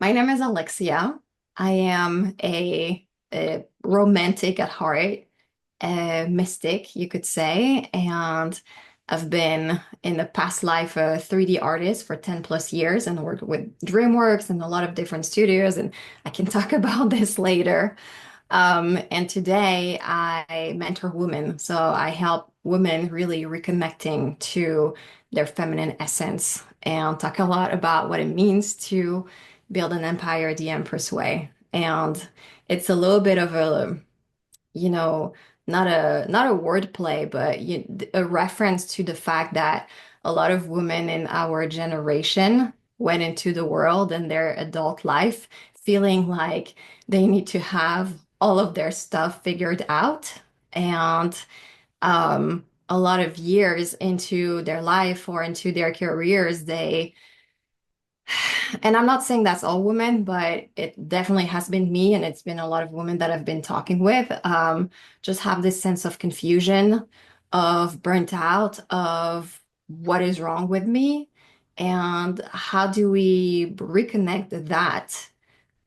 My name is Alexia. I am a romantic at heart, a mystic, you could say, and I've been in the past life a 3D artist for 10 plus years and worked with DreamWorks and a lot of different studios, and I can talk about this later. And today I mentor women. So I help women really reconnecting to their feminine essence and talk a lot about what it means to build an empire the Empress way. And it's a little bit of a, you know, not a wordplay, but a reference to the fact that a lot of women in our generation went into the world and their adult life feeling like they need to have all of their stuff figured out. And a lot of years into their life or into their careers, and I'm not saying that's all women, but it definitely has been me, and it's been a lot of women that I've been talking with. Just have this sense of confusion, of burnt out, of what is wrong with me, and how do we reconnect that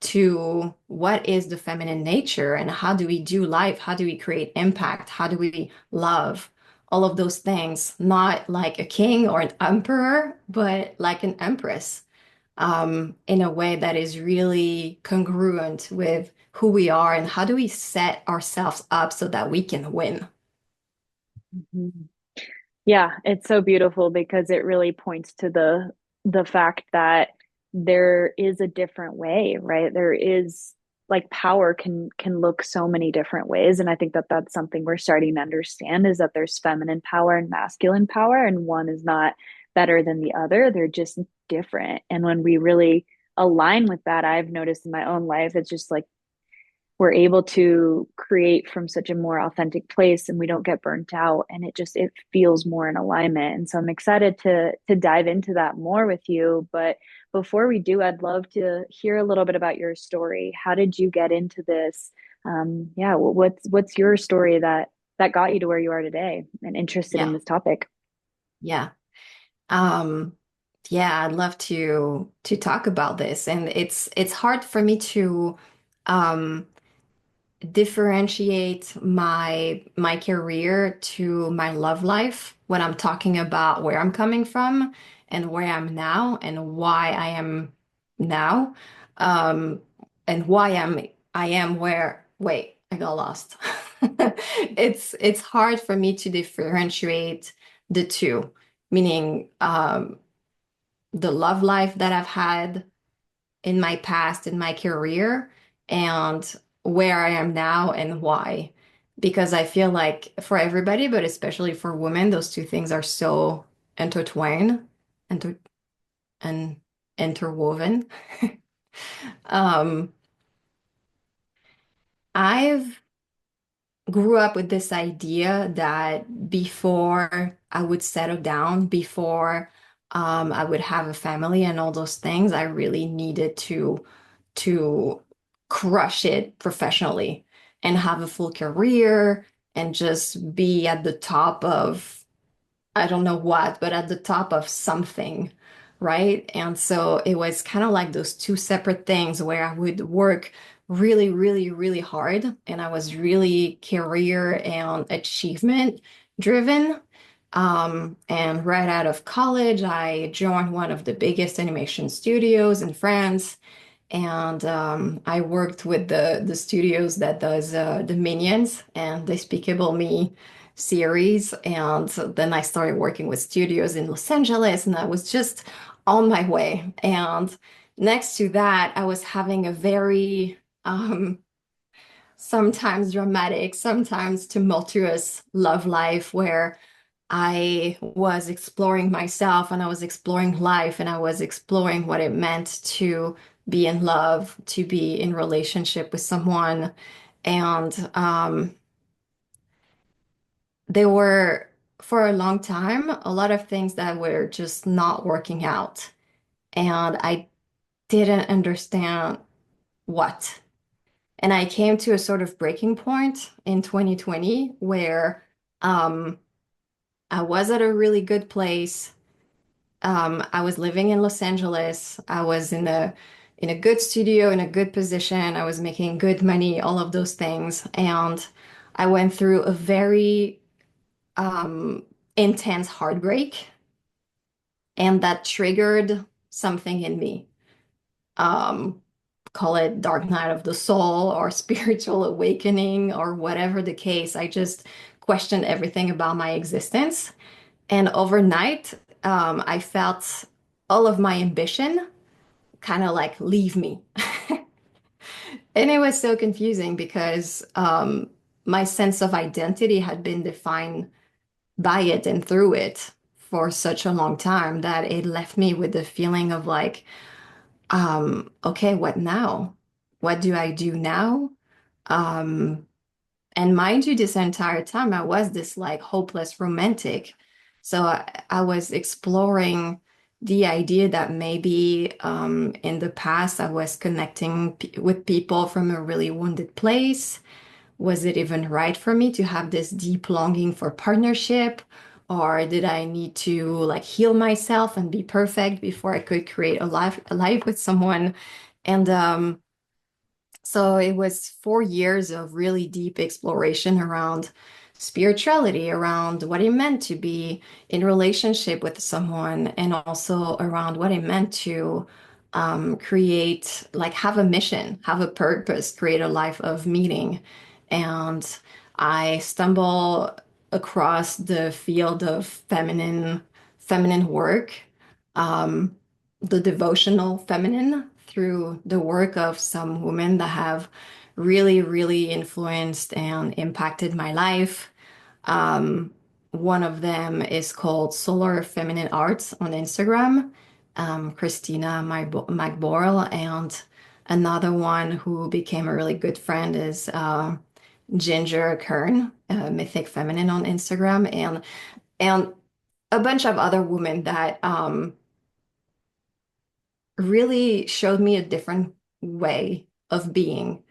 to what is the feminine nature, and how do we do life? How do we create impact? How do we love? All of those things, not like a king or an emperor, but like an empress in a way that is really congruent with who we are and how do we set ourselves up so that we can win. Mhm. Yeah, it's so beautiful because it really points to the fact that there is a different way, right? There is like power can look so many different ways, and I think that that's something we're starting to understand is that there's feminine power and masculine power, and one is not better than the other. They're just different. And when we really align with that, I've noticed in my own life, it's just like we're able to create from such a more authentic place and we don't get burnt out, and it feels more in alignment. And so I'm excited to dive into that more with you. But before we do, I'd love to hear a little bit about your story. How did you get into this? Yeah, what's your story that got you to where you are today and interested in Yeah, this topic? yeah. Um, yeah, I'd love to talk about this. And it's hard for me to um differentiate my career to my love life when I'm talking about where I'm coming from and where I'm now and why I am now. Um, and why I am where, wait, I got lost. It's hard for me to differentiate the two, meaning the love life that I've had in my past, in my career, and where I am now and why. Because I feel like for everybody, but especially for women, those two things are so intertwined inter and interwoven. Um, I've grew up with this idea that before I would settle down, before I would have a family and all those things, I really needed to crush it professionally and have a full career and just be at the top of I don't know what, but at the top of something, right? And so it was kind of like those two separate things where I would work really, really, really hard and I was really career and achievement driven. And right out of college, I joined one of the biggest animation studios in France. And I worked with the studios that does the Minions and Despicable Me series. And then I started working with studios in Los Angeles, and I was just on my way. And next to that, I was having a very sometimes dramatic, sometimes tumultuous love life where I was exploring myself and I was exploring life and I was exploring what it meant to be in love, to be in relationship with someone. And there were, for a long time, a lot of things that were just not working out. And I didn't understand what. And I came to a sort of breaking point in 2020 where um, I was at a really good place. I was living in Los Angeles. I was in a good studio, in a good position. I was making good money, all of those things. And I went through a very um, intense heartbreak, and that triggered something in me. Um, Call it dark night of the soul or spiritual awakening or whatever the case. I just questioned everything about my existence. And overnight, I felt all of my ambition kind of like leave me. And it was so confusing because my sense of identity had been defined by it and through it for such a long time that it left me with the feeling of like, okay, what now? What do I do now? Um, and mind you, this entire time I was this like hopeless romantic. So I was exploring the idea that maybe in the past I was connecting with people from a really wounded place. Was it even right for me to have this deep longing for partnership? Or did I need to like heal myself and be perfect before I could create a life with someone? And so it was 4 years of really deep exploration around spirituality, around what it meant to be in relationship with someone, and also around what it meant to create, like, have a mission, have a purpose, create a life of meaning. And I stumble across the field of feminine work, um, the devotional feminine through the work of some women that have really, really influenced and impacted my life. Um, One of them is called Solar Feminine Arts on Instagram, Christina McBoyle, and another one who became a really good friend is Ginger Kern, Mythic Feminine on Instagram, and a bunch of other women that really showed me a different way of being.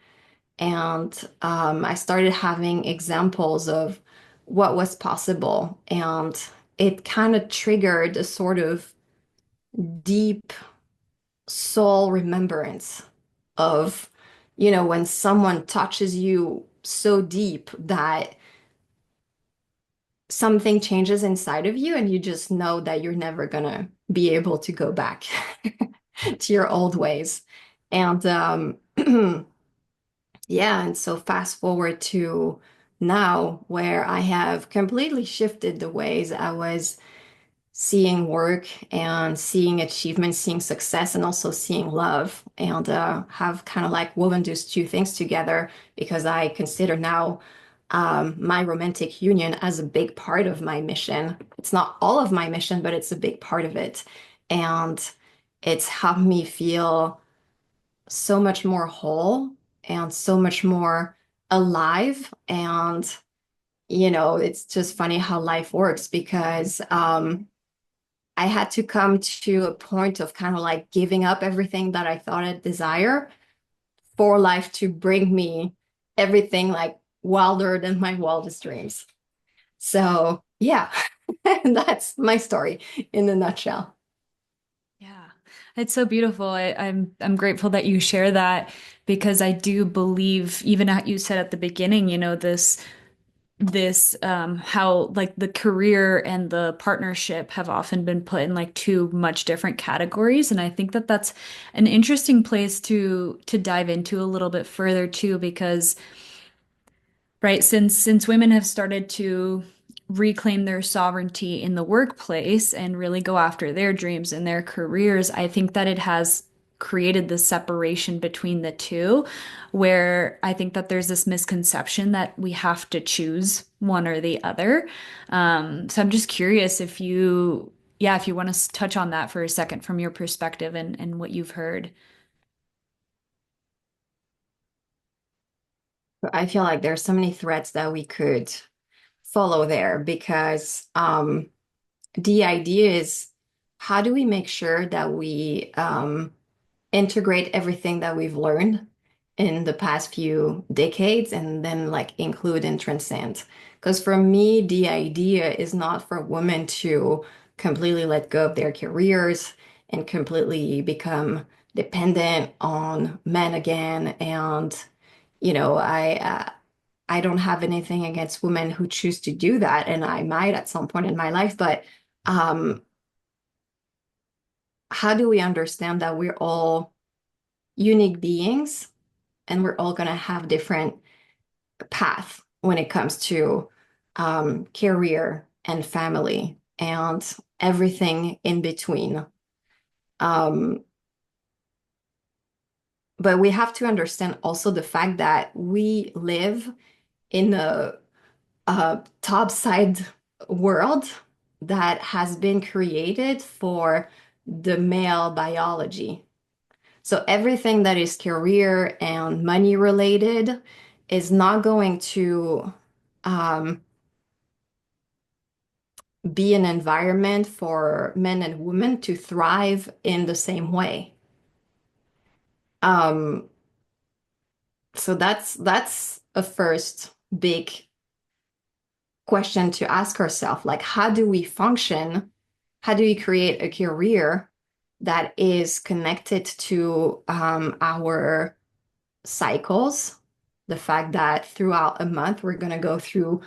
And I started having examples of what was possible. And it kind of triggered a sort of deep soul remembrance of, when someone touches you so deep that something changes inside of you and you just know that you're never gonna be able to go back to your old ways. And yeah, and so fast forward to now where I have completely shifted the ways I was seeing work and seeing achievement, seeing success, and also seeing love, and have kind of like woven those two things together because I consider now my romantic union as a big part of my mission. It's not all of my mission, but it's a big part of it. And it's helped me feel so much more whole and so much more alive. And, it's just funny how life works because I had to come to a point of kind of like giving up everything that I thought I'd desire for life to bring me everything like wilder than my wildest dreams. So, yeah, that's my story in a nutshell. Yeah, it's so beautiful. I'm grateful that you share that because I do believe, even at you said at the beginning, this how like the career and the partnership have often been put in like two much different categories, and I think that that's an interesting place to dive into a little bit further too, because right, since women have started to reclaim their sovereignty in the workplace and really go after their dreams and their careers, I think that it has created this separation between the two, where I think that there's this misconception that we have to choose one or the other. So I'm just curious if yeah, if you want to touch on that for a second from your perspective and what you've heard. I feel like there's so many threads that we could follow there because the idea is how do we make sure that we integrate everything that we've learned in the past few decades and then like include and transcend. Because for me, the idea is not for women to completely let go of their careers and completely become dependent on men again. And, you know, I don't have anything against women who choose to do that, and I might at some point in my life, but um, how do we understand that we're all unique beings and we're all going to have different paths when it comes to career and family and everything in between? Um, but we have to understand also the fact that we live in a top side world that has been created for the male biology. So everything that is career and money related is not going to um, be an environment for men and women to thrive in the same way. Um, so that's a first big question to ask ourselves, like how do we function, how do we create a career that is connected to our cycles, the fact that throughout a month we're going to go through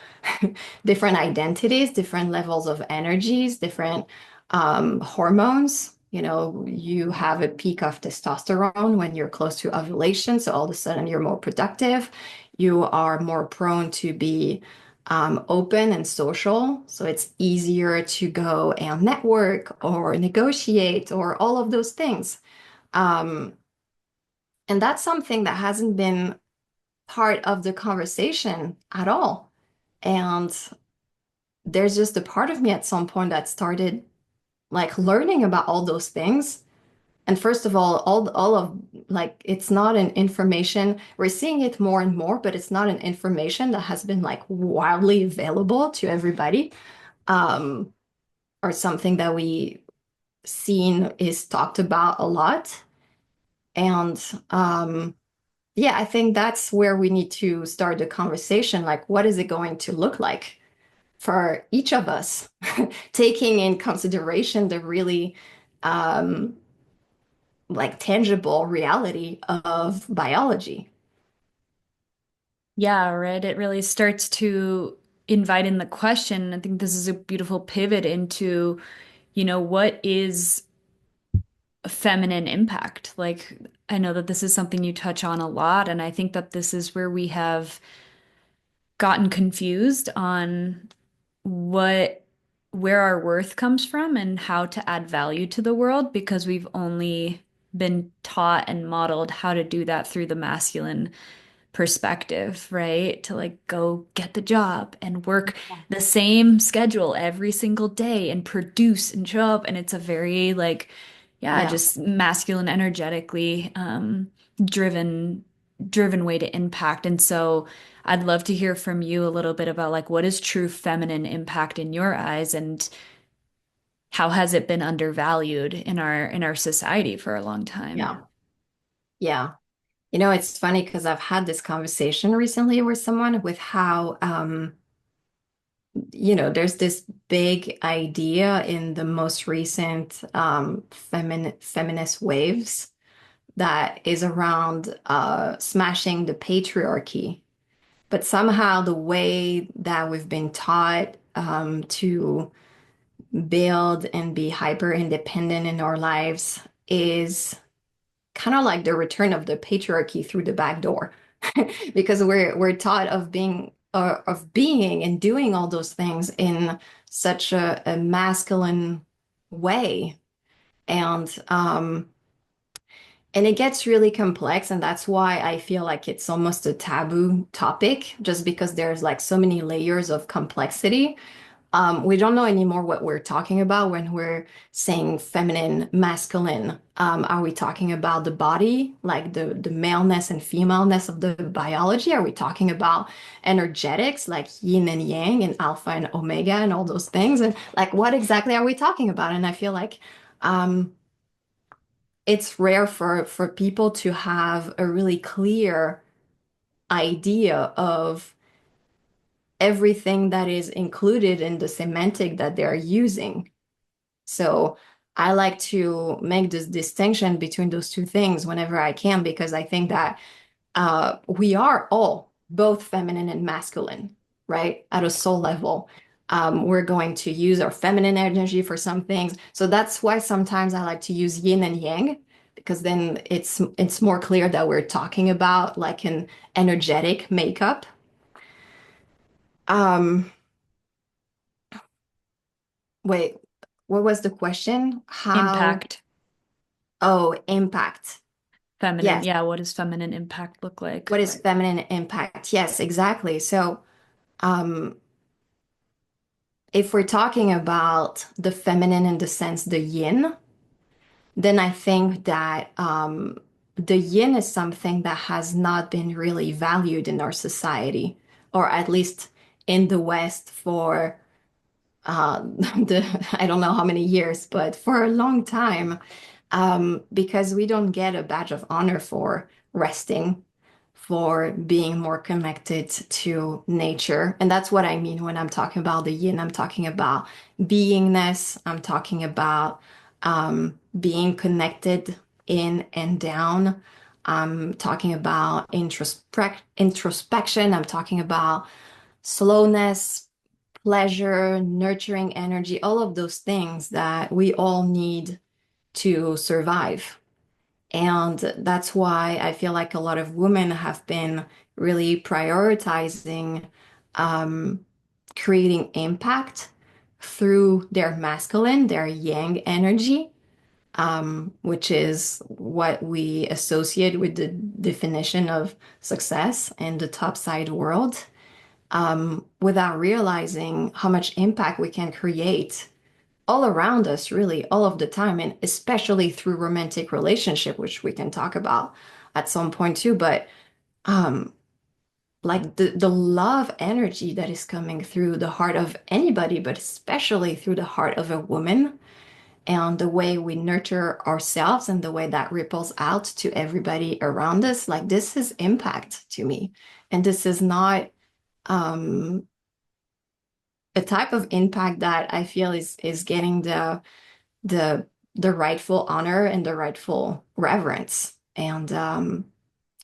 different identities, different levels of energies, different hormones. You know, you have a peak of testosterone when you're close to ovulation, so all of a sudden you're more productive. You are more prone to be open and social, so it's easier to go and network or negotiate or all of those things. Um, and that's something that hasn't been part of the conversation at all. And there's just a part of me at some point that started like learning about all those things. And first of all of like it's not an information, we're seeing it more and more, but it's not an information that has been like wildly available to everybody. Um, or something that we seen is talked about a lot. And yeah, I think that's where we need to start the conversation. Like, what is it going to look like for each of us, taking in consideration the really um, like tangible reality of biology? Yeah, right. It really starts to invite in the question. I think this is a beautiful pivot into, what is feminine impact? Like, I know that this is something you touch on a lot, and I think that this is where we have gotten confused on what where our worth comes from and how to add value to the world because we've only been taught and modeled how to do that through the masculine perspective, right? To like go get the job and work the same schedule every single day and produce and show up. And it's a very like, yeah, Yeah, just masculine, energetically driven driven way to impact. And so I'd love to hear from you a little bit about like what is true feminine impact in your eyes and how has it been undervalued in our society for a long time? yeah, yeah. You know, it's funny because I've had this conversation recently with someone with how you know, there's this big idea in the most recent feminist waves that is around smashing the patriarchy. But somehow the way that we've been taught to build and be hyper independent in our lives is kind of like the return of the patriarchy through the back door, because we're taught of being and doing all those things in such a masculine way, and and it gets really complex, and that's why I feel like it's almost a taboo topic, just because there's like so many layers of complexity. We don't know anymore what we're talking about when we're saying feminine, masculine. Are we talking about the body, like the maleness and femaleness of the biology? Are we talking about energetics, like yin and yang and alpha and omega and all those things? And like, what exactly are we talking about? And I feel like um, it's rare for people to have a really clear idea of everything that is included in the semantic that they're using. So I like to make this distinction between those two things whenever I can, because I think that we are all both feminine and masculine, right? At a soul level. We're going to use our feminine energy for some things. So that's why sometimes I like to use yin and yang, because then it's more clear that we're talking about like an energetic makeup. Um, Wait, what was the question? How, Impact, oh, impact. feminine. Yes. Yeah, what does feminine impact look like? What is feminine impact? Yes, exactly. So, um, if we're talking about the feminine in the sense the yin, then I think that the yin is something that has not been really valued in our society, or at least in the West for the I don't know how many years, but for a long time, because we don't get a badge of honor for resting, for being more connected to nature. And that's what I mean when I'm talking about the yin. I'm talking about beingness. I'm talking about being connected in and down. I'm talking about introspection. I'm talking about slowness, pleasure, nurturing energy, all of those things that we all need to survive. And that's why I feel like a lot of women have been really prioritizing um, creating impact through their masculine, their yang energy, which is what we associate with the definition of success in the top side world, without realizing how much impact we can create all around us, really, all of the time, and especially through romantic relationship, which we can talk about at some point too. But um, like the love energy that is coming through the heart of anybody, but especially through the heart of a woman, and the way we nurture ourselves and the way that ripples out to everybody around us, like this is impact to me. And this is not um a type of impact that I feel is getting the the rightful honor and the rightful reverence. And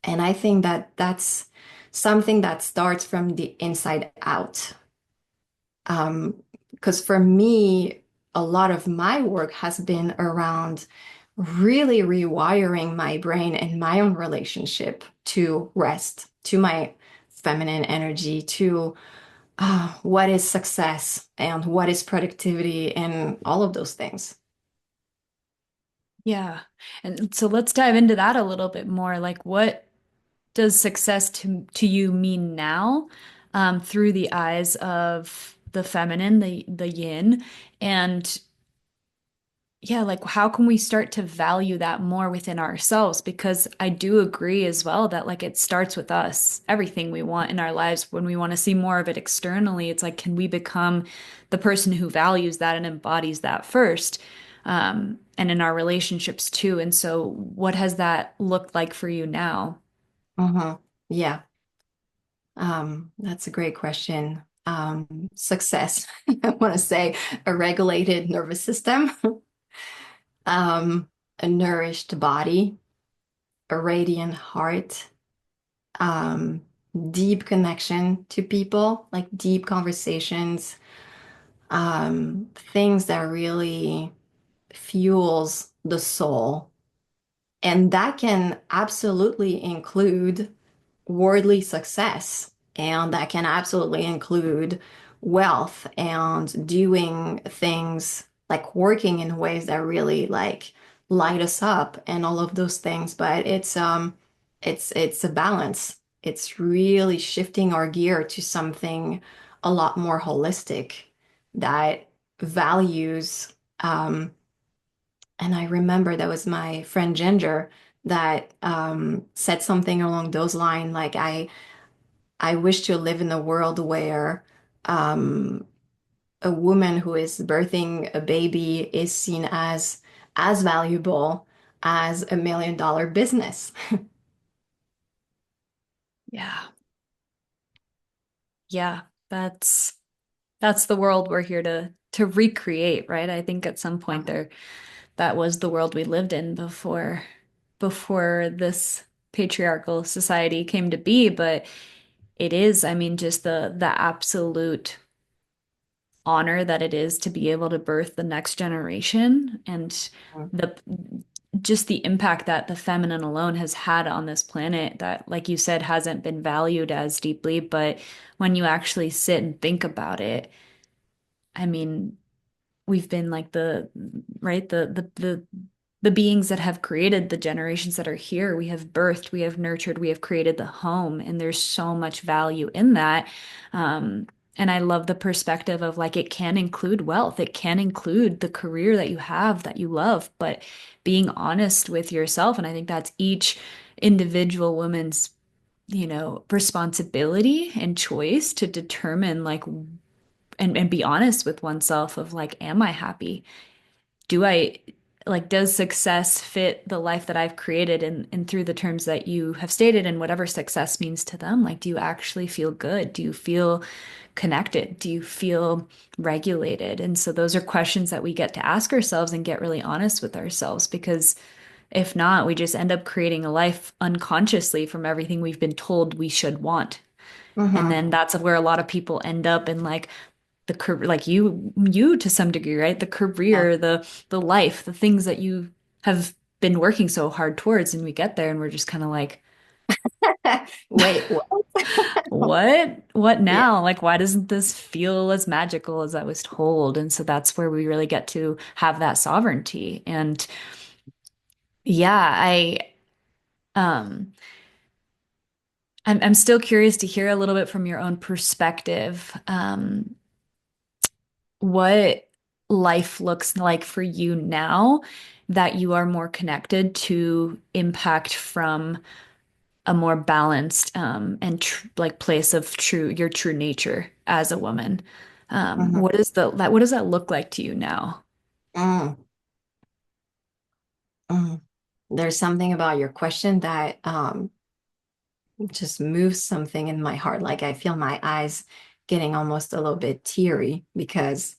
I think that that's something that starts from the inside out. Because for me, a lot of my work has been around really rewiring my brain and my own relationship to rest, to my feminine energy, to what is success and what is productivity and all of those things. Yeah. And so let's dive into that a little bit more. Like, what does success to you mean now, through the eyes of the feminine, the yin? And yeah, like how can we start to value that more within ourselves? Because I do agree as well that like it starts with us. Everything we want in our lives, when we want to see more of it externally, it's like, can we become the person who values that and embodies that first? And in our relationships too. And so, what has that looked like for you now? Uh-huh. Yeah. That's a great question. Success. I want to say a regulated nervous system, a nourished body, a radiant heart, um, deep connection to people, like deep conversations, things that really fuels the soul. And that can absolutely include worldly success. And that can absolutely include wealth and doing things like working in ways that really like light us up and all of those things. But it's a balance. It's really shifting our gear to something a lot more holistic that values and I remember that was my friend Ginger that said something along those lines, like I wish to live in a world where um, a woman who is birthing a baby is seen as valuable as $1 million business. Yeah. Yeah. That's the world we're here to recreate, right? I think at some point Uh-huh. that was the world we lived in before this patriarchal society came to be. But it is, I mean, just the absolute honor that it is to be able to birth the next generation and the just the impact that the feminine alone has had on this planet that, like you said, hasn't been valued as deeply. But when you actually sit and think about it, I mean, we've been like right the beings that have created the generations that are here. We have birthed, we have nurtured, we have created the home, and there's so much value in that. um and I love the perspective of like it can include wealth, it can include the career that you have that you love, but being honest with yourself. And I think that's each individual woman's responsibility and choice to determine like and be honest with oneself of like, am I happy? Do I like, does success fit the life that I've created? And through the terms that you have stated and whatever success means to them, like, do you actually feel good? Do you feel connected? Do you feel regulated? And so those are questions that we get to ask ourselves and get really honest with ourselves, because if not, we just end up creating a life unconsciously from everything we've been told we should want. And Mm-hmm. then that's where a lot of people end up in like the career, like you to some degree, right? The Yeah. career, the life, the things that you have been working so hard towards, and we get there and we're just kind of like, Wait, what? what Yeah. now? Like, why doesn't this feel as magical as I was told? And so that's where we really get to have that sovereignty. And yeah, um I'm still curious to hear a little bit from your own perspective. What life looks like for you now that you are more connected to impact from a more balanced and like place of your true nature as a woman. Mm-hmm. What does that look like to you now? Mm, mm. There's something about your question that just moves something in my heart. Like I feel my eyes getting almost a little bit teary because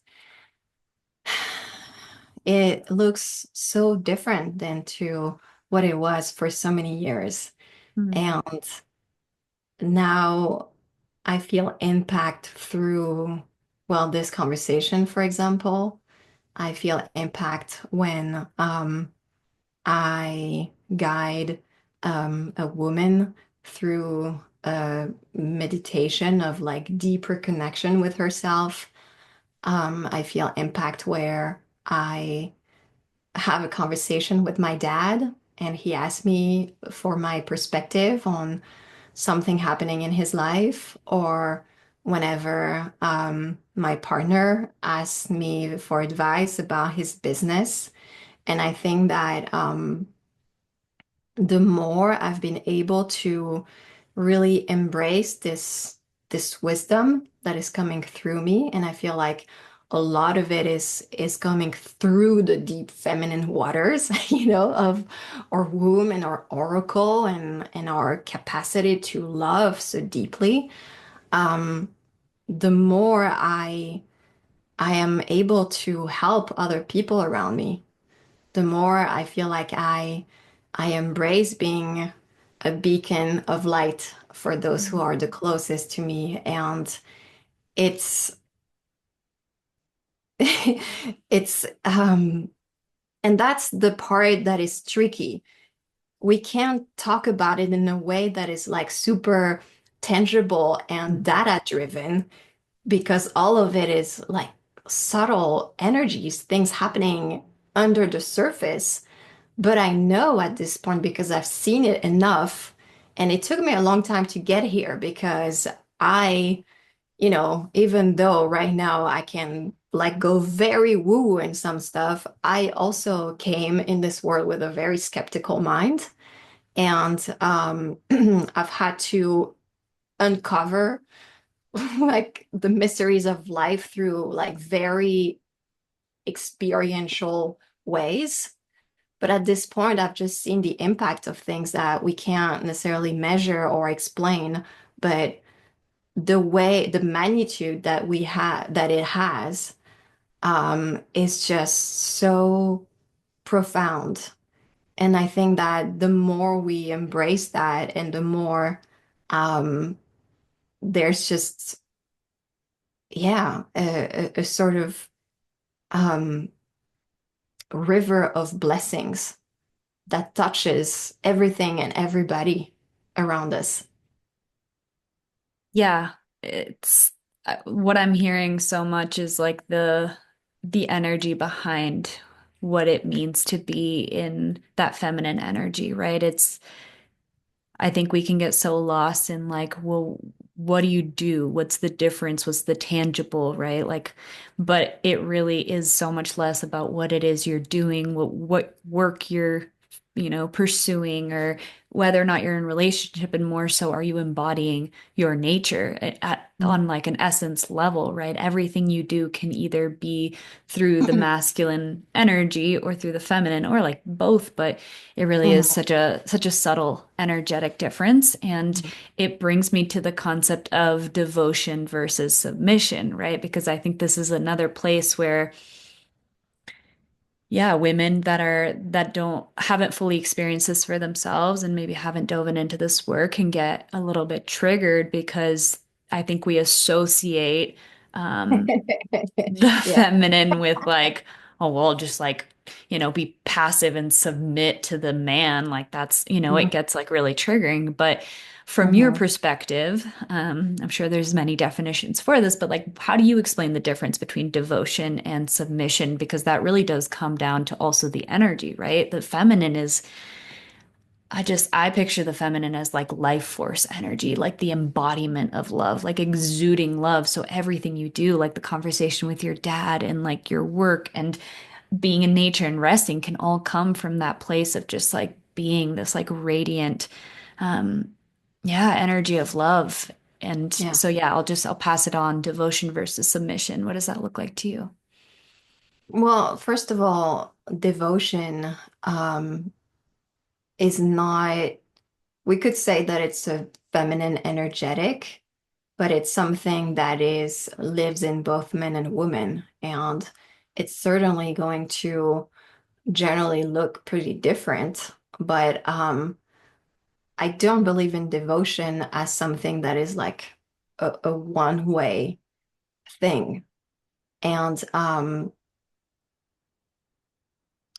it looks so different than to what it was for so many years. Mm, And now I feel impact through, well, this conversation, for example. I feel impact when I guide a woman through a meditation of like deeper connection with herself. I feel impact where I have a conversation with my dad and he asked me for my perspective on something happening in his life, or whenever my partner asks me for advice about his business. And I think that the more I've been able to really embrace this wisdom that is coming through me, and I feel like a lot of it is coming through the deep feminine waters, of our womb and our oracle and our capacity to love so deeply. Um, the more I am able to help other people around me, the more I feel like I embrace being a beacon of light for those who are the closest to me. And it's it's and that's the part that is tricky. We can't talk about it in a way that is like super tangible and mhm, data driven because all of it is like subtle energies, things happening under the surface. But I know at this point because I've seen it enough, and it took me a long time to get here because even though right now I can like go very woo and some stuff, I also came in this world with a very skeptical mind. And I've had to uncover like the mysteries of life through like very experiential ways. But at this point, I've just seen the impact of things that we can't necessarily measure or explain, but the magnitude that that it has, is just so. profound. And I think that the more we embrace that and the more um, there's just, yeah, a sort of um, river of blessings that touches everything and everybody around us. Yeah, it's what I'm hearing so much is like the energy behind what it means to be in that feminine energy, right? It's I think we can get so lost in like, well, what do you do? What's the difference? What's the tangible, right? Like, but it really is so much less about what it is you're doing, what work you're, pursuing, or whether or not you're in relationship, and more so, are you embodying your nature on like an essence level, right? Everything you do can either be through the masculine energy or through the feminine, or like both, but it really is Mhm. such a subtle energetic difference. And it brings me to the concept of devotion versus submission, right? Because I think this is another place where, yeah, women that don't haven't fully experienced this for themselves and maybe haven't dove into this work can get a little bit triggered because I think we associate um the Yeah. feminine with like, oh, well, just like, be passive and submit to the man. Like that's, it Mhm. gets like really triggering. But from your Mhm. perspective, I'm sure there's many definitions for this, but like, how do you explain the difference between devotion and submission? Because that really does come down to also the energy, right? The feminine is I picture the feminine as like life force energy, like the embodiment of love, like exuding love. So everything you do, like the conversation with your dad and like your work and being in nature and resting can all come from that place of just like being this like radiant, um, yeah, energy of love. And Yeah. so, yeah, I'll pass it on. Devotion versus submission. What does that look like to you? Well, first of all, devotion um, is not, we could say that it's a feminine energetic, but it's something that is lives in both men and women. And it's certainly going to generally look pretty different. But I don't believe in devotion as something that is like a one-way thing. And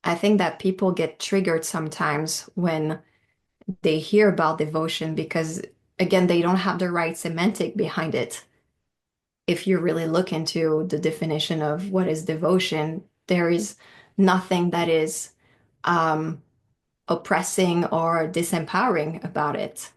I think that people get triggered sometimes when they hear about devotion because, again, they don't have the right semantic behind it. If you really look into the definition of what is devotion, there is nothing that is um, oppressing or disempowering about it.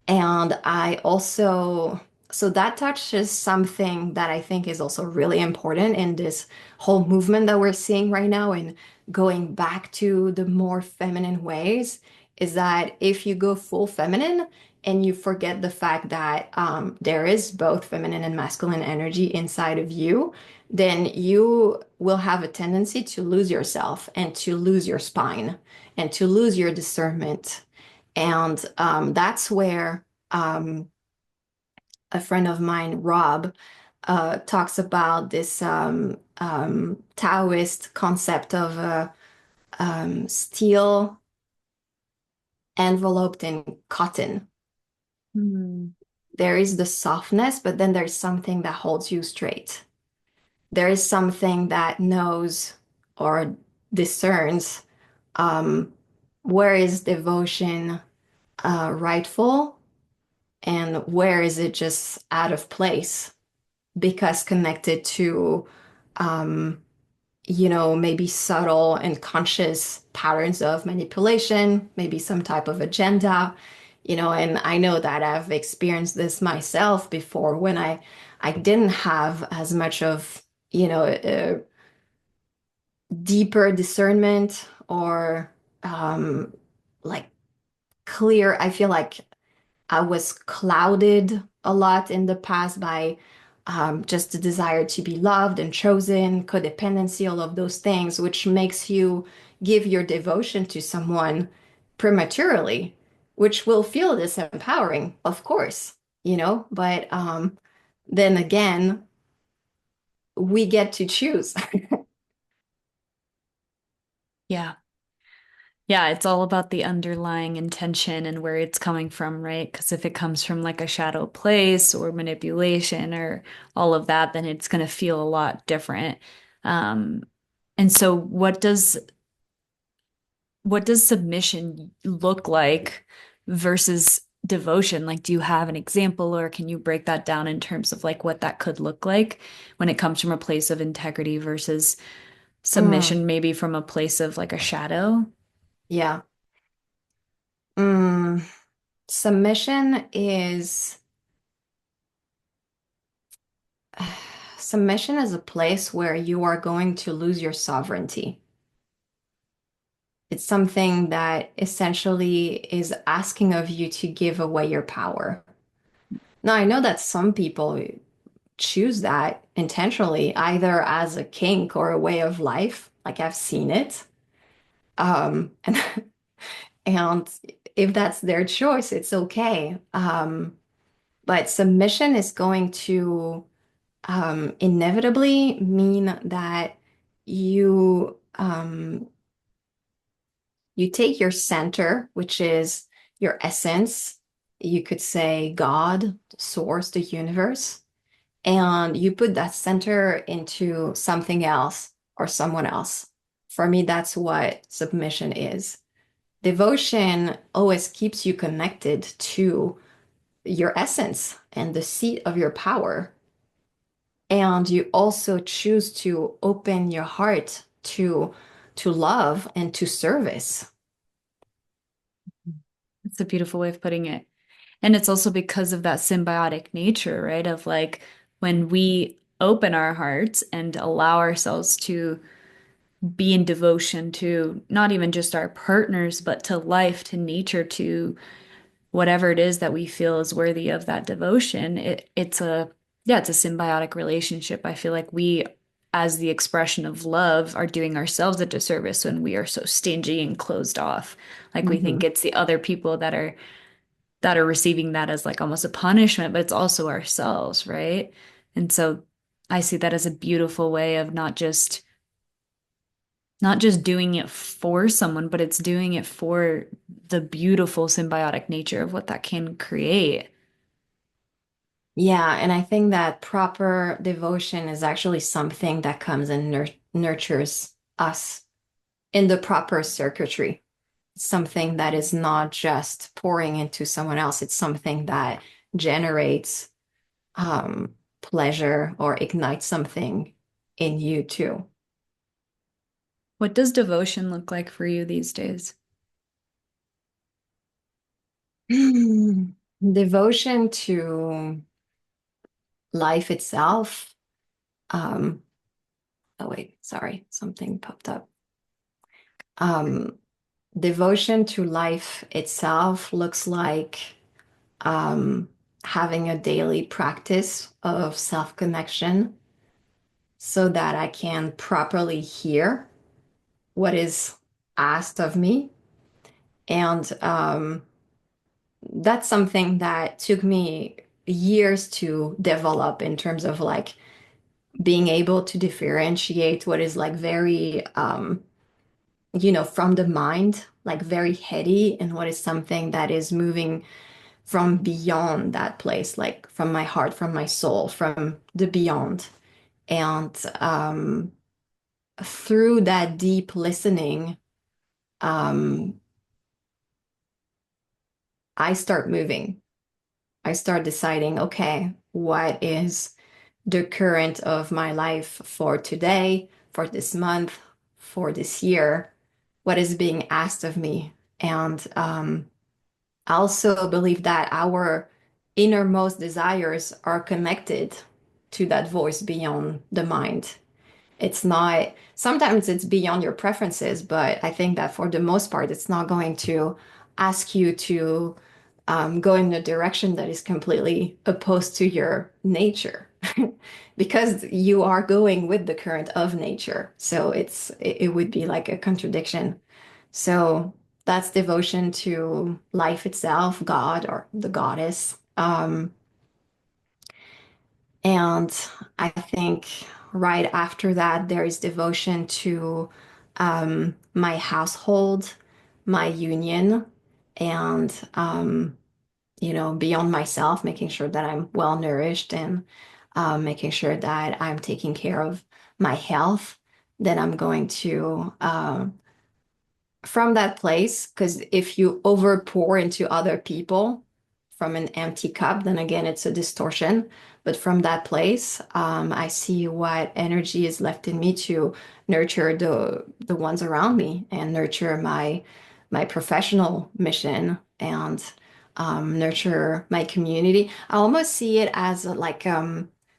And I also, so that touches something that I think is also really important in this whole movement that we're seeing right now and going back to the more feminine ways, is that if you go full feminine and you forget the fact that there is both feminine and masculine energy inside of you, then you will have a tendency to lose yourself and to lose your spine and to lose your discernment. And that's where a friend of mine, Rob, talks about this Taoist concept of steel enveloped in cotton. Hmm. There is the softness, but then there's something that holds you straight. There is something that knows or discerns um, where is devotion rightful and where is it just out of place because connected to um, maybe subtle and conscious patterns of manipulation, maybe some type of agenda, and I know that I've experienced this myself before when I didn't have as much of, a deeper discernment or like clear. I feel like I was clouded a lot in the past by just the desire to be loved and chosen, codependency, all of those things, which makes you give your devotion to someone prematurely, which will feel disempowering, of course, but then again, we get to choose. Yeah. Yeah, it's all about the underlying intention and where it's coming from, right? Because if it comes from like a shadow place or manipulation or all of that, then it's going to feel a lot different. Um, and so what does submission look like versus devotion? Like, do you have an example or can you break that down in terms of like what that could look like when it comes from a place of integrity versus Mm, submission, maybe from a place of like a shadow? yeah. Mm, submission is submission is a place where you are going to lose your sovereignty. It's something that essentially is asking of you to give away your power. Now, I know that some people choose that intentionally, either as a kink or a way of life. Like I've seen it. And and if that's their choice, it's okay. But submission is going to inevitably mean that you take your center, which is your essence. You could say God, source, the universe, and you put that center into something else or someone else. For me, that's what submission is. Devotion always keeps you connected to your essence and the seat of your power. And you also choose to open your heart to love and to service. It's a beautiful way of putting it. And it's also because of that symbiotic nature, right? Of like when we open our hearts and allow ourselves to be in devotion to not even just our partners, but to life, to nature, to whatever it is that we feel is worthy of that devotion. It's a symbiotic relationship. I feel like we, as the expression of love, are doing ourselves a disservice when we are so stingy and closed off. Like we think Mhm. it's the other people that are receiving that as like almost a punishment, but it's also ourselves, right? And so I see that as a beautiful way of not just doing it for someone, but it's doing it for the beautiful symbiotic nature of what that can create. Yeah, and I think that proper devotion is actually something that comes and nurtures us in the proper circuitry. It's something that is not just pouring into someone else. It's something that generates pleasure or ignites something in you too. What does devotion look like for you these days? Devotion to life itself. Um, oh wait, sorry, something popped up. Um, Devotion to life itself looks like um, having a daily practice of self-connection so that I can properly hear what is asked of me. And that's something that took me years to develop in terms of like being able to differentiate what is like very, from the mind, like very heady, and what is something that is moving from beyond that place, like from my heart, from my soul, from the beyond. And through that deep listening, um, I start moving. I start deciding, okay, what is the current of my life for today, for this month, for this year? What is being asked of me? And I also believe that our innermost desires are connected to that voice beyond the mind. It's not, sometimes it's beyond your preferences, but I think that for the most part, it's not going to ask you to go in a direction that is completely opposed to your nature because you are going with the current of nature. So it would be like a contradiction. So that's devotion to life itself, God or the goddess. And I think right after that, there is devotion to my household, my union, and beyond myself, making sure that I'm well nourished and making sure that I'm taking care of my health, then I'm going to from that place, because if you over pour into other people from an empty cup, then again, it's a distortion. But from that place, I see what energy is left in me to nurture the ones around me and nurture my professional mission and nurture my community. I almost see it as like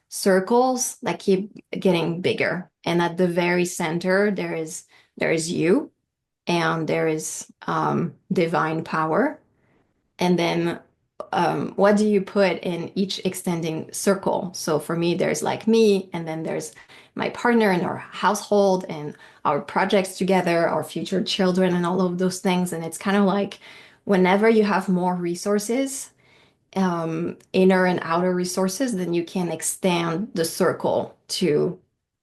circles that keep getting bigger, and at the very center, there is you and there is divine power. And then what do you put in each extending circle? So for me, there's like me, and then there's my partner and our household and our projects together, our future children, and all of those things. And it's kind of like whenever you have more resources, inner and outer resources, then you can extend the circle to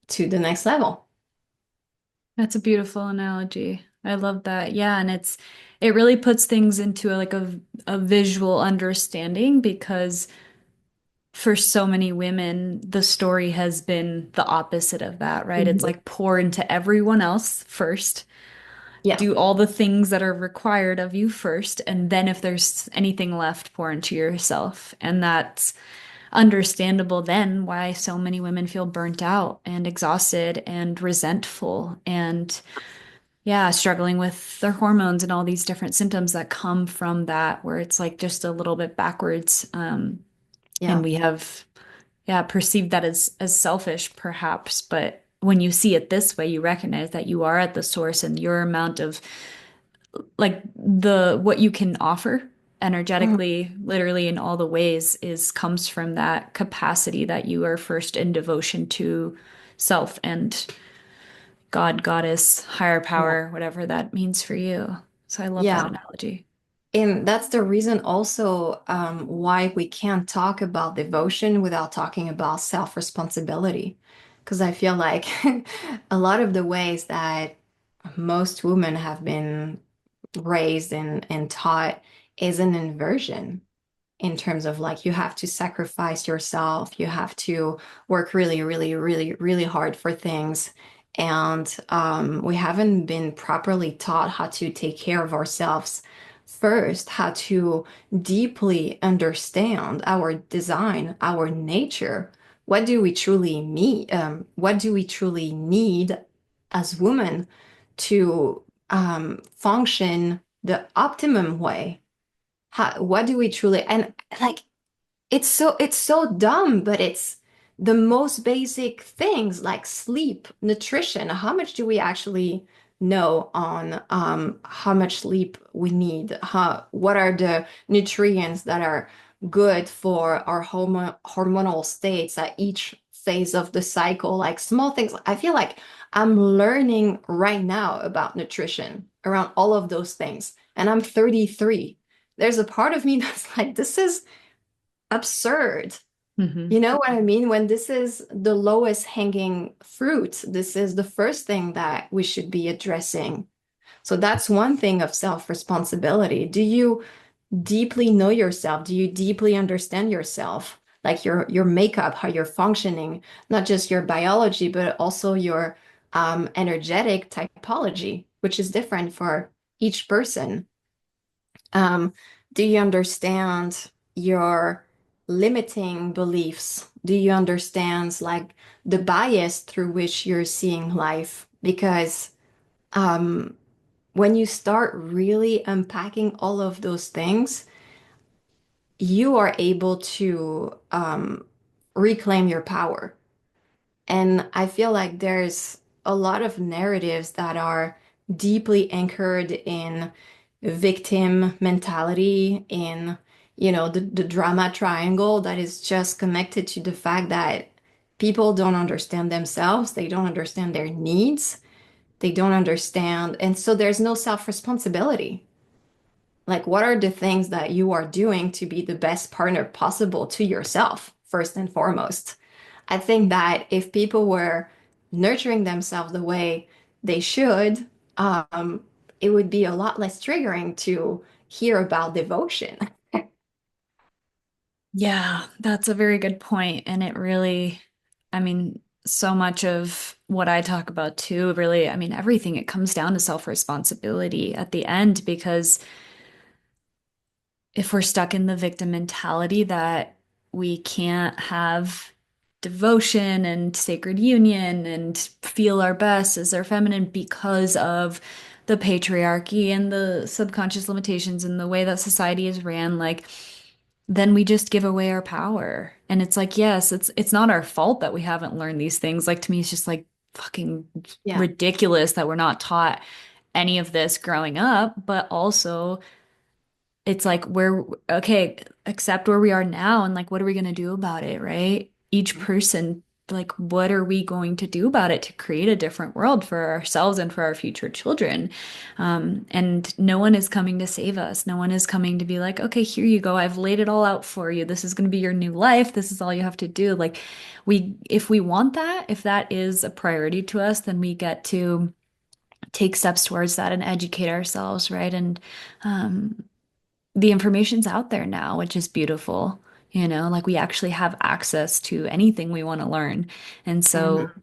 the next level. That's a beautiful analogy. I love that. Yeah, and it really puts things into a visual understanding because for so many women, the story has been the opposite of that, right? It's Mhm. like pour into everyone else first, Yeah. do all the things that are required of you first, and then if there's anything left, pour into yourself. And that's understandable then why so many women feel burnt out and exhausted and resentful and yeah, struggling with their hormones and all these different symptoms that come from that, where it's like just a little bit backwards. And Yeah. we have, yeah, perceived that as selfish, perhaps. But when you see it this way, you recognize that you are at the source and your amount of like the what you can offer Mhm. energetically, literally in all the ways, is comes from that capacity that you are first in devotion to self and God, goddess, higher Yeah. power, whatever that means for you. So I love that Yeah. analogy. And that's the reason also why we can't talk about devotion without talking about self-responsibility. Because I feel like a lot of the ways that most women have been raised and taught is an inversion in terms of like you have to sacrifice yourself, you have to work really, really, really, really hard for things. And we haven't been properly taught how to take care of ourselves first, how to deeply understand our design, our nature. What do we truly need? What do we truly need as women to function the optimum way? What do we truly, and like it's so dumb, but it's the most basic things like sleep, nutrition. How much do we actually know on how much sleep we need? What are the nutrients that are good for our hormonal states at each phase of the cycle? Like small things. I feel like I'm learning right now about nutrition around all of those things, and I'm 33. There's a part of me that's like, this is absurd. Hmm. You know what I mean? When this is the lowest hanging fruit, this is the first thing that we should be addressing. So that's one thing of self-responsibility. Do you deeply know yourself? Do you deeply understand yourself? Like your makeup, how you're functioning, not just your biology, but also your energetic typology, which is different for each person. Um, do you understand your limiting beliefs? Do you understand like the bias through which you're seeing life? Because um, when you start really unpacking all of those things, you are able to reclaim your power. And I feel like there's a lot of narratives that are deeply anchored in victim mentality, in, the drama triangle that is just connected to the fact that people don't understand themselves, they don't understand their needs, they don't understand. And so there's no self-responsibility. Like, what are the things that you are doing to be the best partner possible to yourself, first and foremost? I think that if people were nurturing themselves the way they should, um, it would be a lot less triggering to hear about devotion. Yeah, that's a very good point. And it really, I mean, so much of what I talk about too, really, I mean, everything, it comes down to self-responsibility at the end, because if we're stuck in the victim mentality that we can't have devotion and sacred union and feel our best as our feminine because of the patriarchy and the subconscious limitations and the way that society is ran, like then we just give away our power. And it's like, yes, it's not our fault that we haven't learned these things. Like to me, it's just like fucking Yeah. ridiculous that we're not taught any of this growing up, but also it's like we're okay, accept where we are now and like what are we going to do about it, right? Each person, like what are we going to do about it to create a different world for ourselves and for our future children? And no one is coming to save us. No one is coming to be like, okay, here you go. I've laid it all out for you. This is going to be your new life. This is all you have to do. Like if we want that, if that is a priority to us, then we get to take steps towards that and educate ourselves, right? And um, the information's out there now, which is beautiful. Like we actually have access to anything we want to learn. And so Mhm.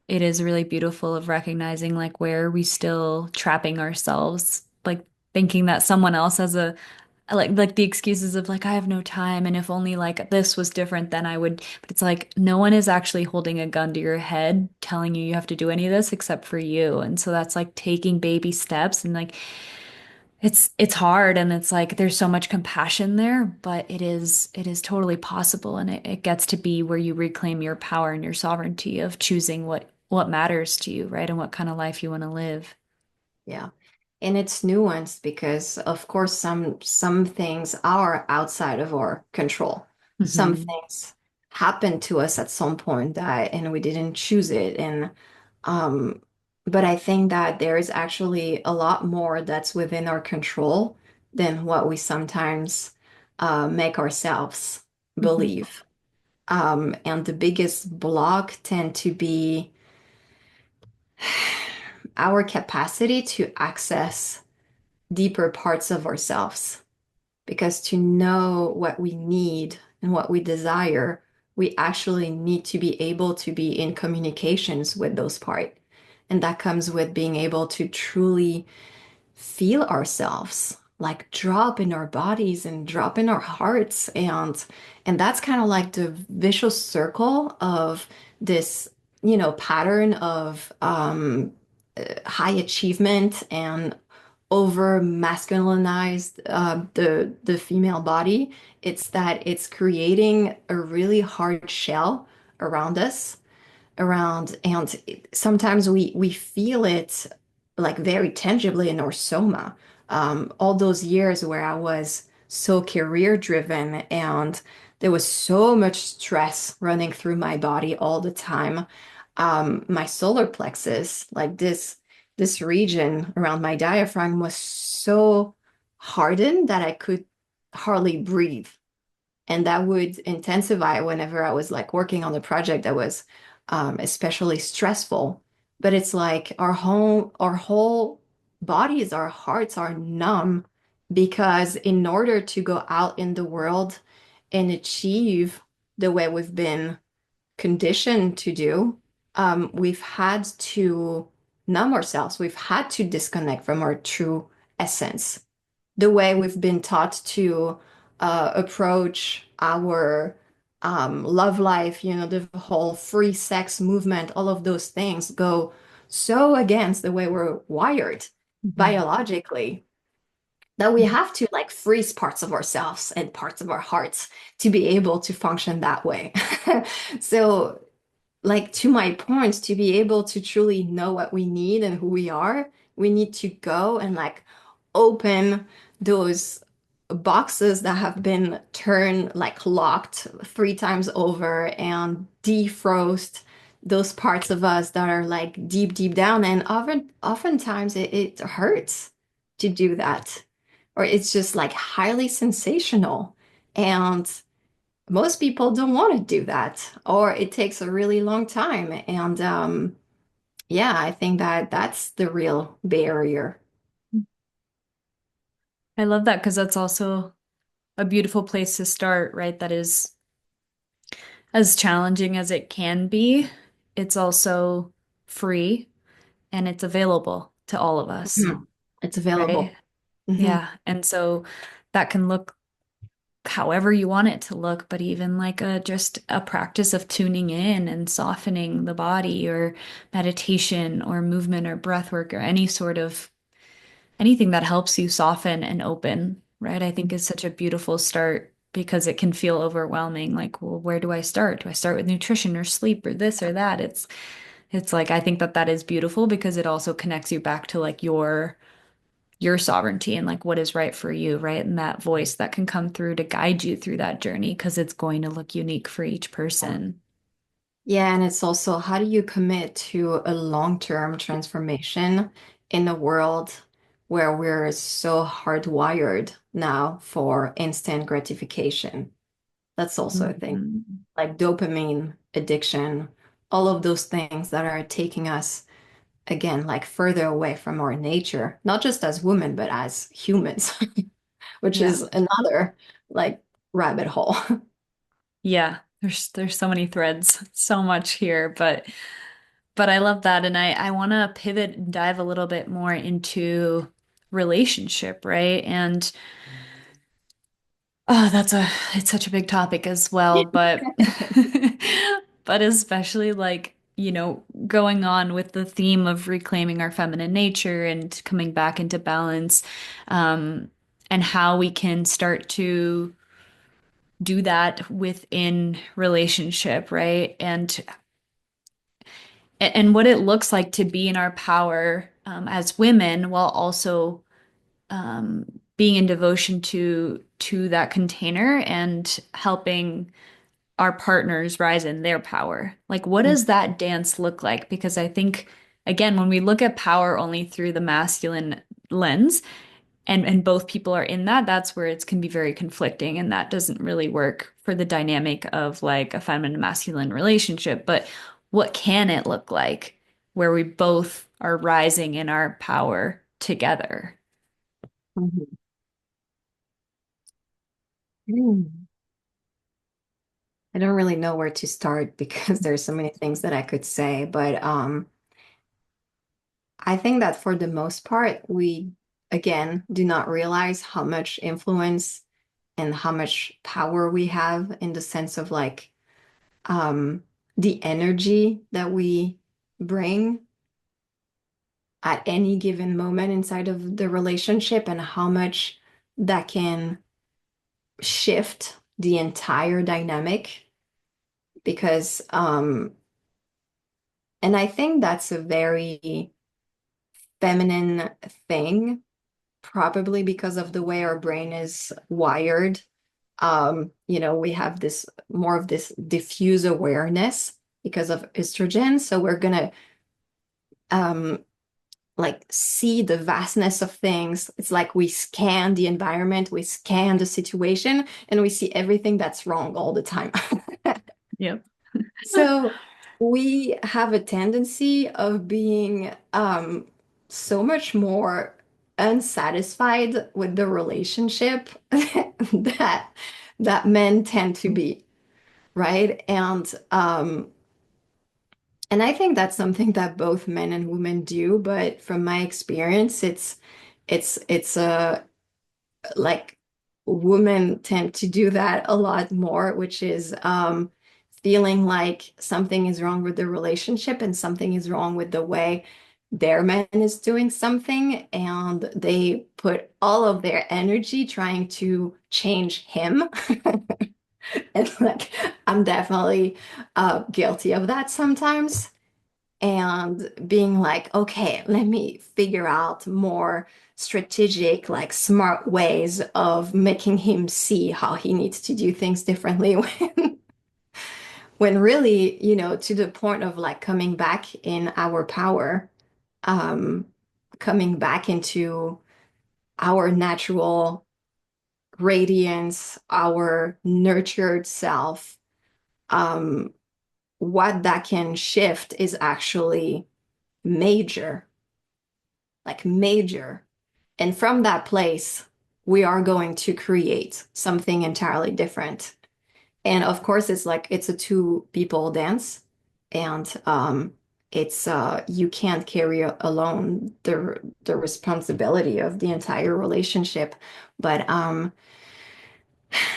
it is really beautiful of recognizing like where are we still trapping ourselves, like thinking that someone else has a like the excuses of like I have no time and if only like this was different then I would, but it's like no one is actually holding a gun to your head telling you you have to do any of this except for you. And so that's like taking baby steps and like it's hard and it's like there's so much compassion there, but it is totally possible and it gets to be where you reclaim your power and your sovereignty of choosing what matters to you, right? And what kind of life you want to live. Yeah. And it's nuanced because of course some things are outside of our control. Some Hmm. things happen to us at some point that and we didn't choose it. And um but I think that there is actually a lot more that's within our control than what we sometimes make ourselves Hmm. believe. And the biggest block tend to be our capacity to access deeper parts of ourselves. Because to know what we need and what we desire, we actually need to be able to be in communications with those parts. And that comes with being able to truly feel ourselves, like drop in our bodies and drop in our hearts. And that's kind of like the vicious circle of this, pattern of high achievement and over masculinized the female body. It's that it's creating a really hard shell around us around and sometimes we feel it like very tangibly in our soma. All those years where I was so career driven and there was so much stress running through my body all the time. My solar plexus, like this region around my diaphragm was so hardened that I could hardly breathe. And that would intensify whenever I was like working on a project that was especially stressful. But it's like our whole bodies, our hearts are numb because in order to go out in the world and achieve the way we've been conditioned to do, we've had to numb ourselves. We've had to disconnect from our true essence the way we've been taught to approach our love life, the whole free sex movement, all of those things go so against the way we're wired Hmm. biologically that we have to like freeze parts of ourselves and parts of our hearts to be able to function that way. So like to my point, to be able to truly know what we need and who we are, we need to go and like open those boxes that have been turned like locked 3 times over and defrost those parts of us that are like deep, deep down. And oftentimes it hurts to do that, or it's just like highly sensational. And most people don't want to do that, or it takes a really long time. And Yeah, I think that that's the real barrier. I love that because that's also a beautiful place to start, right? That is as challenging as it can be. It's also free and it's available to all of us, Mhm. It's right? available. Hmm. Yeah. And so that can look however you want it to look, but even like a just a practice of tuning in and softening the body or meditation or movement or breath work or any sort of anything that helps you soften and open, right? I think is such a beautiful start because it can feel overwhelming. Like, well, where do I start? Do I start with nutrition or sleep or this or that? It's like I think that that is beautiful because it also connects you back to like your sovereignty and like what is right for you, right? And that voice that can come through to guide you through that journey because it's going to look unique for each person. Yeah, and it's also how do you commit to a long-term transformation in a world where we're so hardwired now for instant gratification? That's also a thing. Mhm. Like dopamine addiction, all of those things that are taking us again like further away from our nature, not just as women, but as humans, which Yeah. is another like rabbit hole. Yeah. There's so many threads, so much here, but I love that and I want to pivot and dive a little bit more into relationship, right? And oh, it's such a big topic as well, but but especially like, going on with the theme of reclaiming our feminine nature and coming back into balance, um, and how we can start to do that within relationship, right? And what it looks like to be in our power, as women while also um, being in devotion to that container and helping our partners rise in their power. Like, what does that dance look like? Because I think, again, when we look at power only through the masculine lens, and both people are in that, that's where it can be very conflicting, and that doesn't really work for the dynamic of like a feminine masculine relationship. But what can it look like where we both are rising in our power together? Mhm. Mm. I don't really know where to start because there's so many things that I could say, but I think that for the most part, we again do not realize how much influence and how much power we have in the sense of like um, the energy that we bring at any given moment inside of the relationship and how much that can shift the entire dynamic because and I think that's a very feminine thing, probably because of the way our brain is wired. We have this more of this diffuse awareness because of estrogen. So we're gonna um like see the vastness of things. It's like we scan the environment, we scan the situation, and we see everything that's wrong all the time. Yep. So we have a tendency of being so much more unsatisfied with the relationship that that men tend to be, right? And I think that's something that both men and women do, but from my experience, it's like women tend to do that a lot more, which is feeling like something is wrong with the relationship and something is wrong with the way their man is doing something, and they put all of their energy trying to change him. And like, I'm definitely guilty of that sometimes. And being like, okay, let me figure out more strategic, like smart ways of making him see how he needs to do things differently when really, to the point of like coming back in our power, um, coming back into our natural radiance, our nurtured self, what that can shift is actually major, like major. And from that place, we are going to create something entirely different. And of course, it's like it's a two people dance, and it's you can't carry alone the responsibility of the entire relationship. But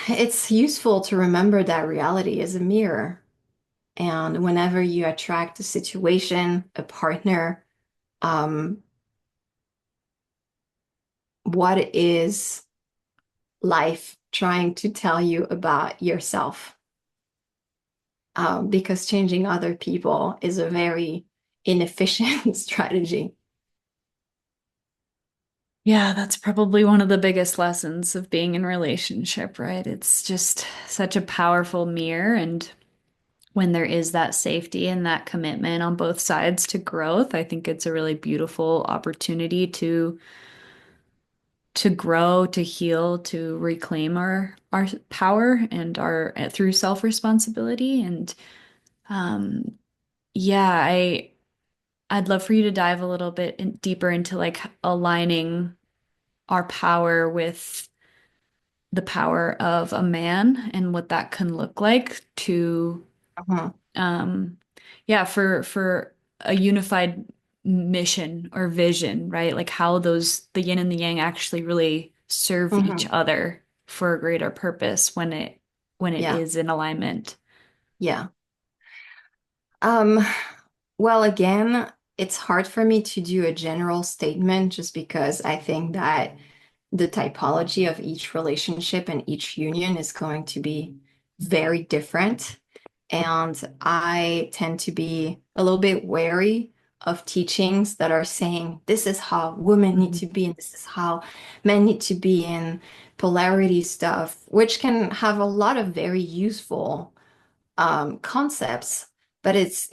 it's useful to remember that reality is a mirror. And whenever you attract a situation, a partner, um, what is life trying to tell you about yourself? Because changing other people is a very inefficient strategy. Yeah, that's probably one of the biggest lessons of being in a relationship, right? It's just such a powerful mirror. And when there is that safety and that commitment on both sides to growth, I think it's a really beautiful opportunity to grow, to heal, to reclaim our power and our through self-responsibility. And um yeah, I'd love for you to dive a little bit deeper into like aligning our power with the power of a man and what that can look like to Mhm, um yeah, for a unified mission or vision, right? Like how those the yin and the yang actually really serve each mhm. other for a greater purpose when it Yeah, is in alignment. yeah. Um, well, again, it's hard for me to do a general statement just because I think that the typology of each relationship and each union is going to be very different. And I tend to be a little bit wary of teachings that are saying this is how women need Mhm. to be and this is how men need to be in polarity stuff, which can have a lot of very useful concepts, but it's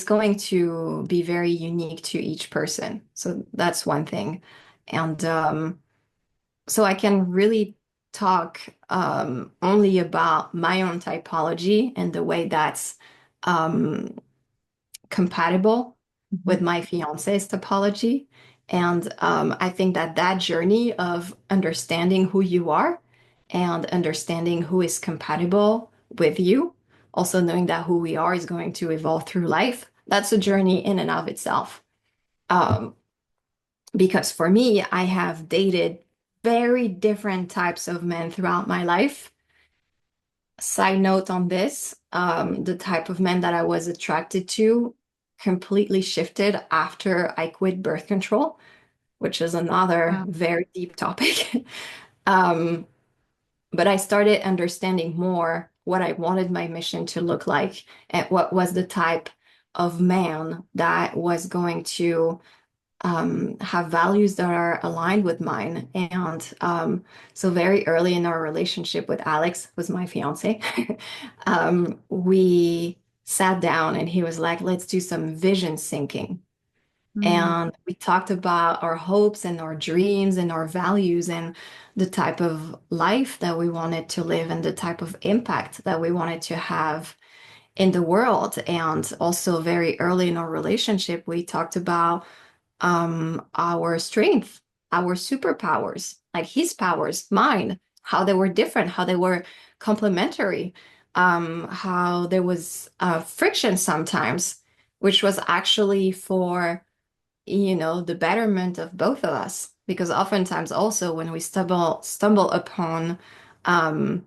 going to be very unique to each person. So that's one thing. And so I can really talk only about my own typology and the way that's um, compatible with Mhm. my fiance's topology. And I think that that journey of understanding who you are and understanding who is compatible with you, also knowing that who we are is going to evolve through life, that's a journey in and of itself. Um, because for me, I have dated very different types of men throughout my life. Side note on this, the type of men that I was attracted to completely shifted after I quit birth control, which is another Wow. very deep topic. Um, but I started understanding more what I wanted my mission to look like and what was the type of man that was going to have values that are aligned with mine. And so very early in our relationship with Alex, was my fiance, we sat down and he was like, let's do some vision syncing. Mm. And we talked about our hopes and our dreams and our values and the type of life that we wanted to live and the type of impact that we wanted to have in the world. And also very early in our relationship, we talked about our strength, our superpowers, like his powers, mine, how they were different, how they were complementary, how there was friction sometimes, which was actually for, the betterment of both of us. Because oftentimes also when we stumble upon um,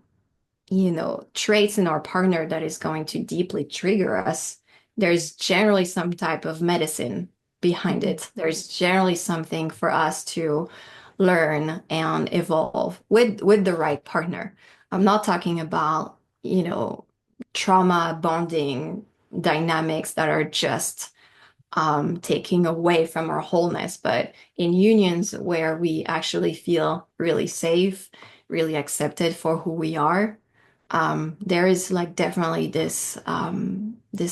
traits in our partner that is going to deeply trigger us, there's generally some type of medicine behind Mhm. it. There's generally something for us to learn and evolve with the right partner. I'm not talking about, trauma bonding dynamics that are just taking away from our wholeness, but in unions where we actually feel really safe, really accepted for who we are, there is like definitely this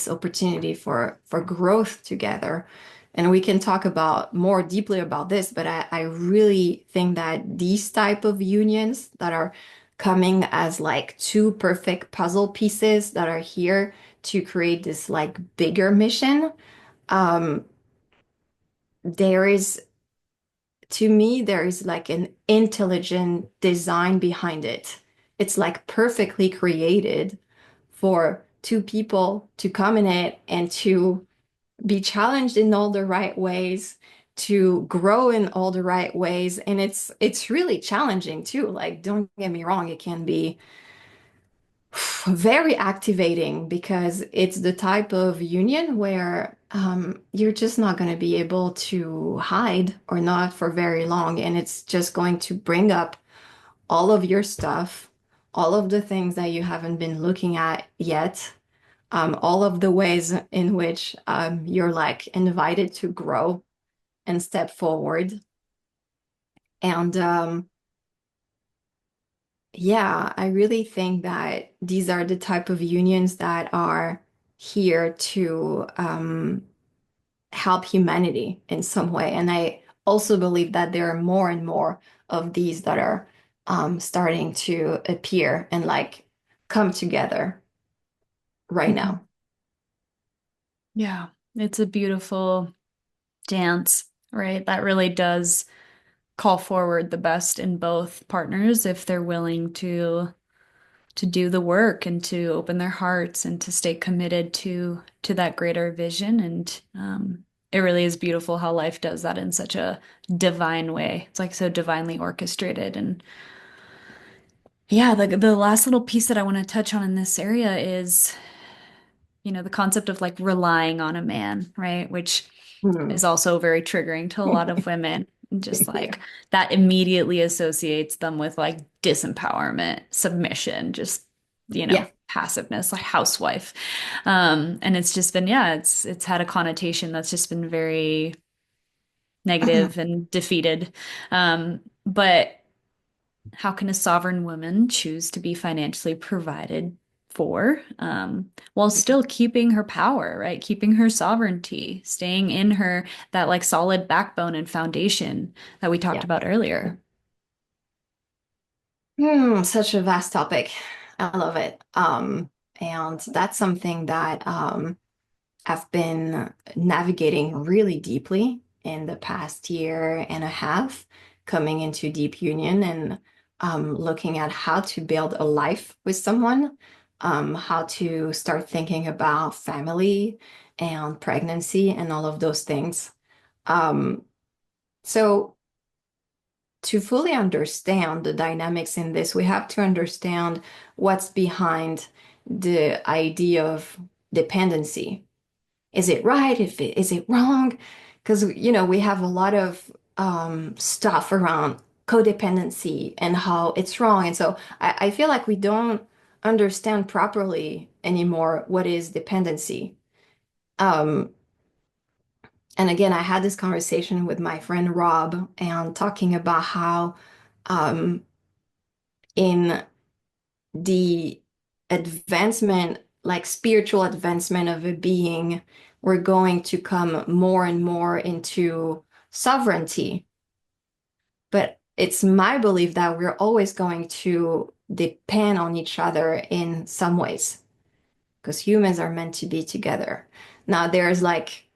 opportunity for growth together. And we can talk about more deeply about this, but I really think that these type of unions that are coming as like two perfect puzzle pieces that are here to create this like bigger mission, um, there is, to me, there is like an intelligent design behind it. It's like perfectly created for two people to come in it and to be challenged in all the right ways, to grow in all the right ways. And it's really challenging too. Like, don't get me wrong, it can be very activating because it's the type of union where you're just not going to be able to hide or not for very long. And it's just going to bring up all of your stuff, all of the things that you haven't been looking at yet, all of the ways in which you're like invited to grow and step forward. And yeah, I really think that these are the type of unions that are here to help humanity in some way. And I also believe that there are more and more of these that are starting to appear and like come together right Mhm. now. Yeah, it's a beautiful dance, right? That really does call forward the best in both partners if they're willing to do the work and to open their hearts and to stay committed to that greater vision. And it really is beautiful how life does that in such a divine way. It's like so divinely orchestrated. And yeah, the last little piece that I want to touch on in this area is, the concept of like relying on a man, right? Which Hmm. is also very triggering to a lot of women. Just Yeah. like that immediately associates them with like disempowerment, submission, just, Yeah. passiveness, like housewife. And it's just been, yeah, it's had a connotation that's just been very negative and defeated. But how can a sovereign woman choose to be financially provided for, while still keeping her power, right? Keeping her sovereignty, staying in her that like solid backbone and foundation that we talked Yeah. about earlier. Such a vast topic. I love it. And that's something that I've been navigating really deeply in the past year and a half, coming into deep union and looking at how to build a life with someone, how to start thinking about family and pregnancy and all of those things. Um, so to fully understand the dynamics in this, we have to understand what's behind the idea of dependency. Is it right? Is it wrong? Because we have a lot of stuff around codependency and how it's wrong. And so I feel like we don't understand properly anymore what is dependency. Um, and again, I had this conversation with my friend Rob and talking about how um, in the advancement, like spiritual advancement of a being, we're going to come more and more into sovereignty. But it's my belief that we're always going to depend on each other in some ways because humans are meant to be together. Now, there's like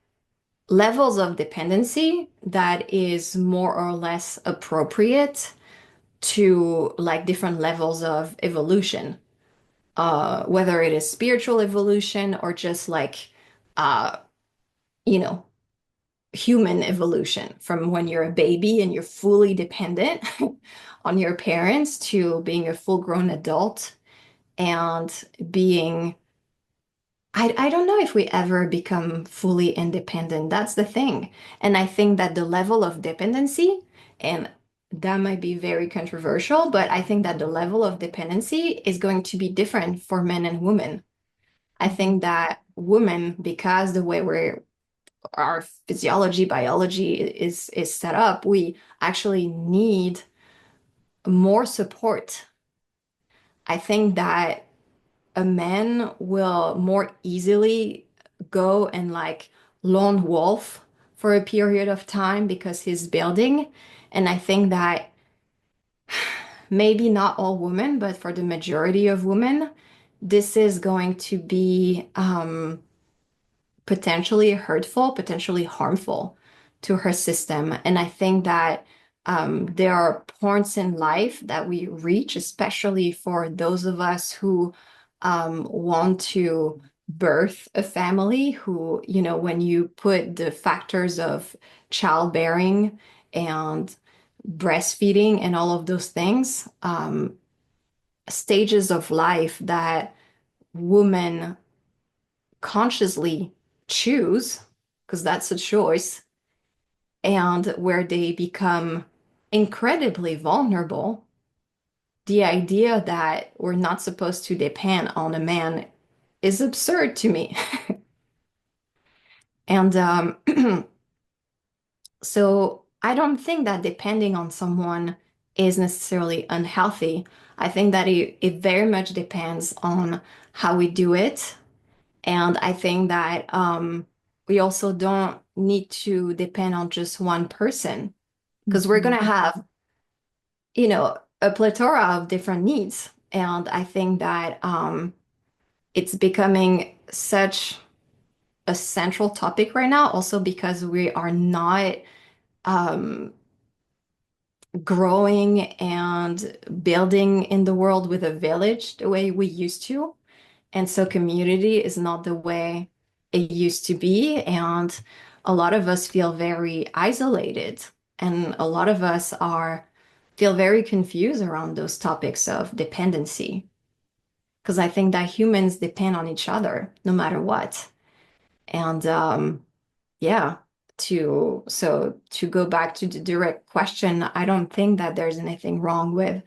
levels of dependency that is more or less appropriate to like different levels of evolution, whether it is spiritual evolution or just like, uh, you know, human evolution from when you're a baby and you're fully dependent on your parents to being a full-grown adult and being, I don't know if we ever become fully independent. That's the thing. And I think that the level of dependency, and that might be very controversial, but I think that the level of dependency is going to be different for men and women. I Mhm. think that women, because the way our physiology, biology is set up, we actually need more support. I think that a man will more easily go and like lone wolf for a period of time because he's building. And I think that maybe not all women, but for the majority of women, this is going to be potentially hurtful, potentially harmful to her system. And I think that there are points in life that we reach, especially for those of us who want to birth a family, who, you know, when you put the factors of childbearing and breastfeeding and all of those things, stages of life that women consciously choose, because that's a choice, and where they become incredibly vulnerable, the idea that we're not supposed to depend on a man is absurd to me. And so I don't think that depending on someone is necessarily unhealthy. I think that it very much depends on how we do it. And I think that we also don't need to depend on just one person because we're Mhm. going to have, you know, a plethora of different needs. And I think that it's becoming such a central topic right now, also because we are not um, growing and building in the world with a village the way we used to. And so community is not the way it used to be. And a lot of us feel very isolated. And a lot of us are feel very confused around those topics of dependency. Because I think that humans depend on each other no matter what. And yeah, to go back to the direct question, I don't think that there's anything wrong with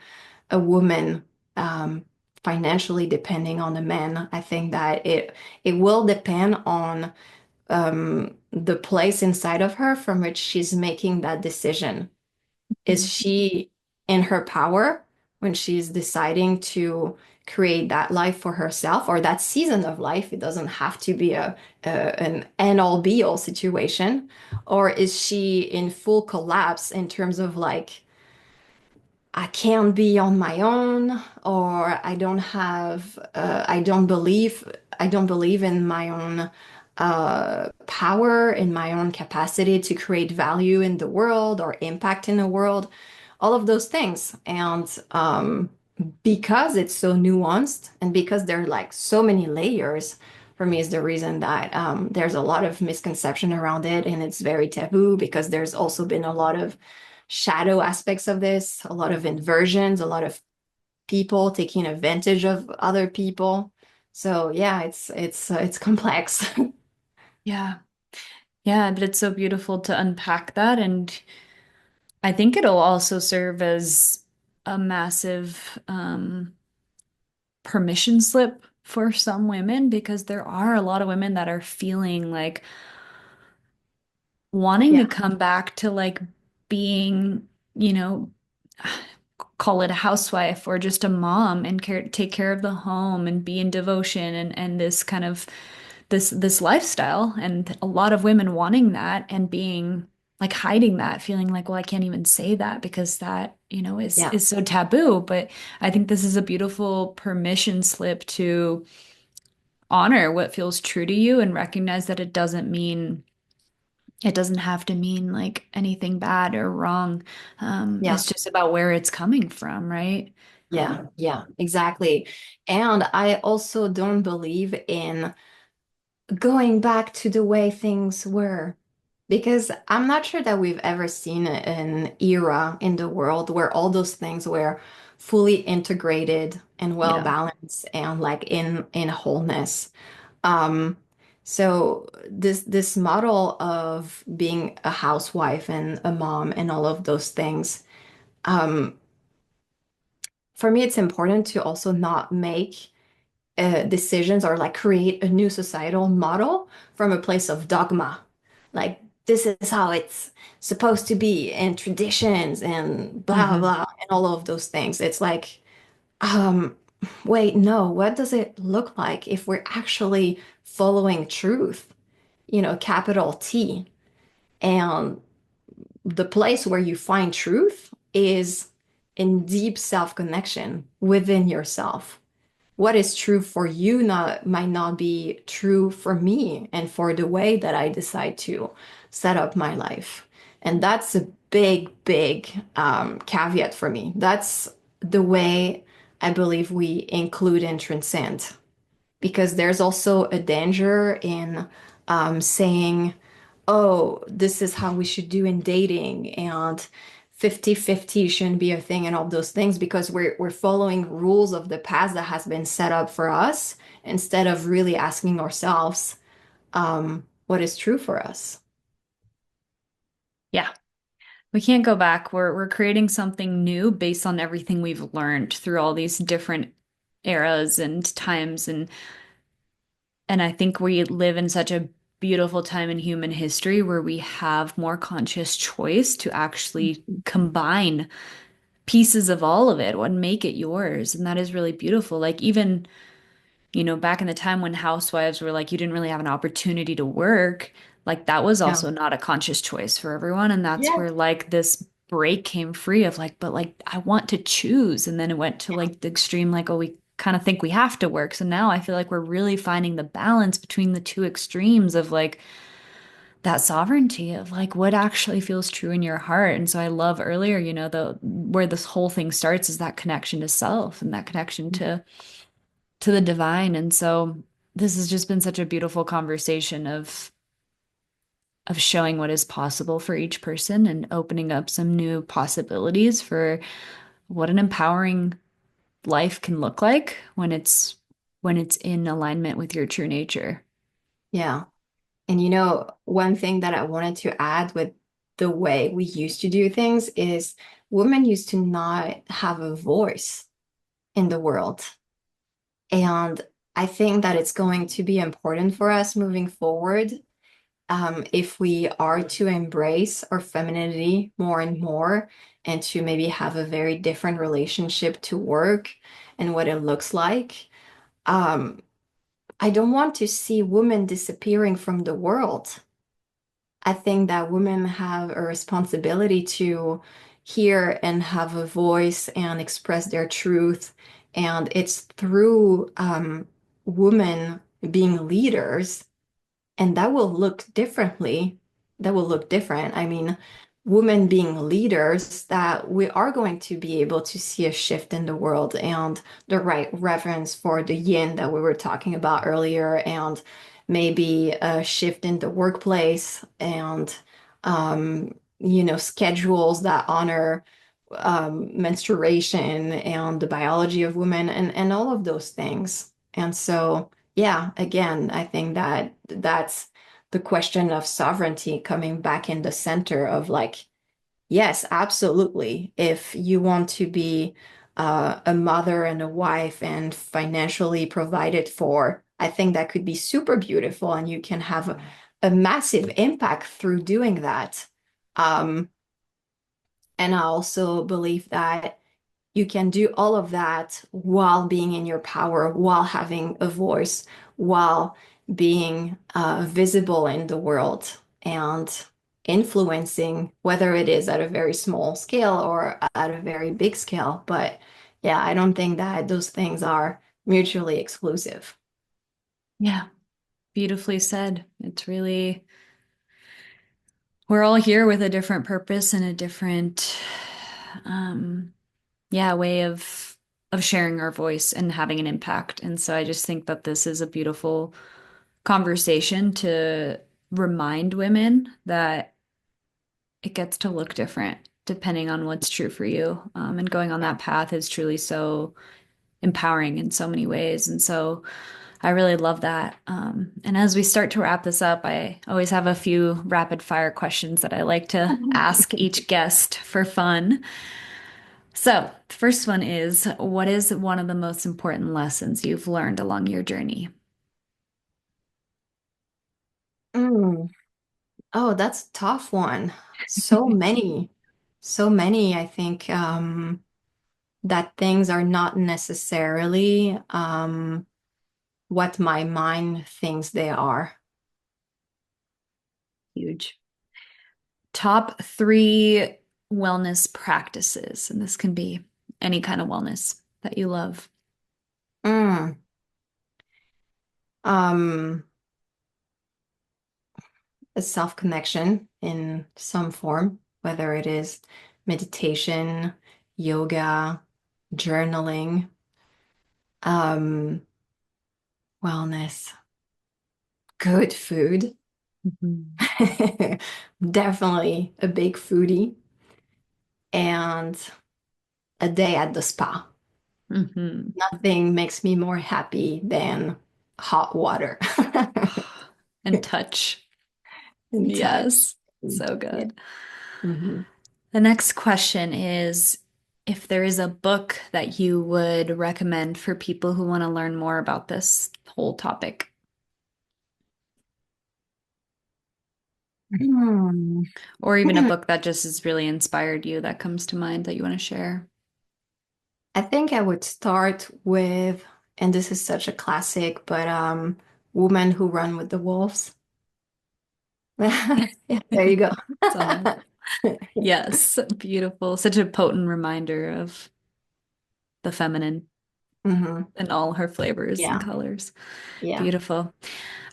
a woman um, financially depending on a man. I think that it will depend on the place inside of her from which she's making that decision. Is Mhm. she in her power when she's deciding to create that life for herself or that season of life? It doesn't have to be an end all be all situation. Or is she in full collapse in terms of like, I can't be on my own, or I don't believe in my own power, in my own capacity to create value in the world or impact in the world, all of those things. And because it's so nuanced and because there are like so many layers, for me is the reason that there's a lot of misconception around it and it's very taboo because there's also been a lot of shadow aspects of this, a lot of inversions, a lot of people taking advantage of other people. So yeah, it's complex. Yeah. Yeah, but it's so beautiful to unpack that. And I think it'll also serve as a massive permission slip for some women because there are a lot of women that are feeling like wanting Yeah, to come back to like being, you know, call it a housewife or just a mom and take care of the home and be in devotion and this kind of this lifestyle and a lot of women wanting that and being like hiding that feeling like well I can't even say that because that yeah, is so taboo but I think this is a beautiful permission slip to honor what feels true to you and recognize that it doesn't have to mean like anything bad or wrong. yeah, It's just about where it's coming from, right? yeah, exactly. And I also don't believe in going back to the way things were. Because I'm not sure that we've ever seen an era in the world where all those things were fully integrated and well Yeah. balanced and like in wholeness. Um, so this model of being a housewife and a mom and all of those things, um, for me, it's important to also not make decisions or like create a new societal model from a place of dogma. Like, this is how it's supposed to be, and traditions and blah, Hmm. blah, and all of those things. It's like, um, wait, no, what does it look like if we're actually following truth, you know, capital T? And the place where you find truth is in deep self-connection within yourself. what is true for you might not be true for me and for the way that I decide to set up my life. And that's a big, big caveat for me. That's the way I believe we include and transcend, because there's also a danger in saying, oh, this is how we should do in dating, and 50-50 shouldn't be a thing, and all those things, because we're following rules of the past that has been set up for us instead of really asking ourselves what is true for us. Yeah. We can't go back. We're creating something new based on everything we've learned through all these different eras and times and I think we live in such a beautiful time in human history where we have more conscious choice to actually combine pieces of all of it and make it yours. And that is really beautiful. Like even, back in the time when housewives were like, you didn't really have an opportunity to work, like that was Yeah. also not a conscious choice for everyone. And that's Yeah. where like this break came free of like, but like I want to choose. And then it went to Yeah. like the extreme, like, oh, we kind of think we have to work. So now I feel like we're really finding the balance between the two extremes of like that sovereignty of like what actually feels true in your heart. And so I love earlier, the where this whole thing starts is that connection to self and that connection to the divine. And so this has just been such a beautiful conversation of showing what is possible for each person and opening up some new possibilities for what an empowering life can look like when it's in alignment with your true nature. Yeah. And one thing that I wanted to add with the way we used to do things is women used to not have a voice in the world. And I think that it's going to be important for us moving forward, if we are to embrace our femininity more and more, and to maybe have a very different relationship to work and what it looks like. Um, I don't want to see women disappearing from the world. I think that women have a responsibility to hear and have a voice and express their truth. And it's through women being leaders, and that will look differently. That will look different. I mean, women being leaders, that we are going to be able to see a shift in the world and the right reverence for the yin that we were talking about earlier, and maybe a shift in the workplace, and schedules that honor menstruation and the biology of women, and all of those things. And so, yeah, again, I think that that's the question of sovereignty coming back in the center of like, yes, absolutely. If you want to be a mother and a wife and financially provided for, I think that could be super beautiful, and you can have a massive impact through doing that. Um, and I also believe that you can do all of that while being in your power, while having a voice, while being visible in the world and influencing, whether it is at a very small scale or at a very big scale. But yeah, I don't think that those things are mutually exclusive. Yeah, beautifully said. It's really, we're all here with a different purpose and a different, um, yeah, way of sharing our voice and having an impact. And so I just think that this is a beautiful conversation to remind women that it gets to look different depending on what's true for you. And going on Yeah. that path is truly so empowering in so many ways. And so I really love that. And as we start to wrap this up, I always have a few rapid fire questions that I like to ask each guest for fun. So, the first one is, what is one of the most important lessons you've learned along your journey? Mm. Oh, that's a tough one. So many, so many, I think. That things are not necessarily what my mind thinks they are. Huge. Top three wellness practices, and this can be any kind of wellness that you love. Mm. Um, a self-connection in some form, whether it is meditation, yoga, journaling, um, wellness, good food. Mhm. Definitely a big foodie, and a day at the spa. Mhm. Nothing makes me more happy than hot water And touch. and touch. Yes. So Yeah. good. hmm The next question is if there is a book that you would recommend for people who want to learn more about this whole topic, Hmm. or even a book that just has really inspired you that comes to mind that you want to share. I think I would start with, and this is such a classic, but Women Who Run with the Wolves. Yeah, there you go. It's on my yes, beautiful. Such a potent reminder of the feminine hmm in all her flavors and Yeah, colors. yeah. Beautiful.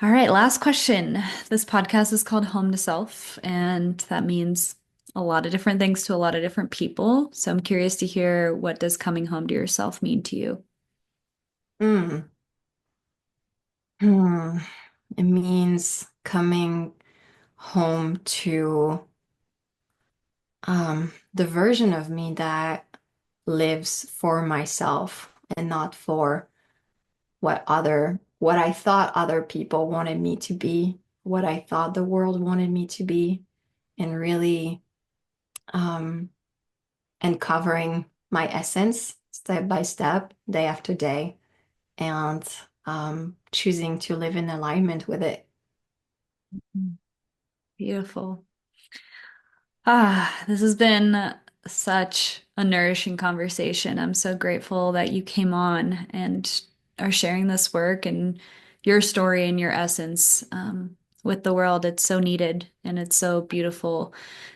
All right, last question. This podcast is called Home to Self, and that means a lot of different things to a lot of different people. So I'm curious to hear, what does coming home to yourself mean to you? Mm. Hmm. It means coming home to the version of me that lives for myself and not for what I thought other people wanted me to be, what I thought the world wanted me to be, and really um, uncovering my essence step by step, day after day, and choosing to live in alignment with it. Beautiful. Ah, this has been such a nourishing conversation. I'm so grateful that you came on and are sharing this work and your story and your essence with the world. It's so needed and it's so beautiful.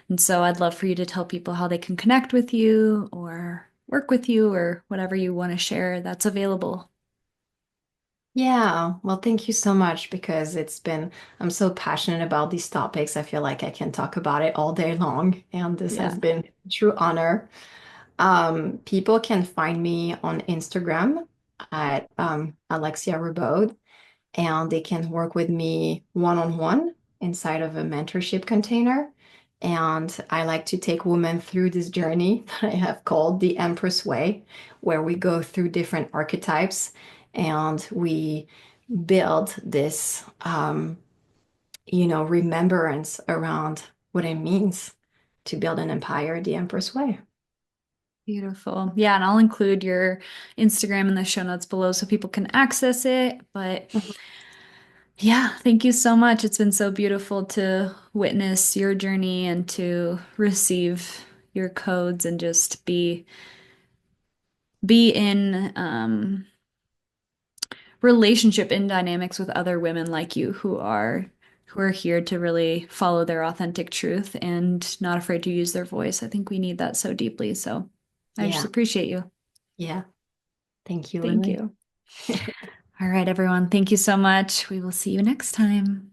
And so I'd love for you to tell people how they can connect with you or work with you or whatever you want to share that's available. Yeah, well, thank you so much because I'm so passionate about these topics. I feel like I can talk about it all day long, and this has Yeah. been a true honor. People can find me on Instagram at Alexia, and they can work with me one-on-one inside of a mentorship container. And I like to take women through this journey that I have called the Empress Way, where we go through different archetypes and we build this, remembrance around what it means to build an empire the Empress Way. Beautiful. Yeah, and I'll include your Instagram in the show notes below so people can access it. But yeah, thank you so much. It's been so beautiful to witness your journey and to receive your codes and just be in relationship in dynamics with other women like you who are here to really follow their authentic truth and not afraid to use their voice. I think we need that so deeply. So I just Yeah, appreciate you. yeah. Thank you, Thank Lily. you. All right, everyone. Thank you so much. We will see you next time.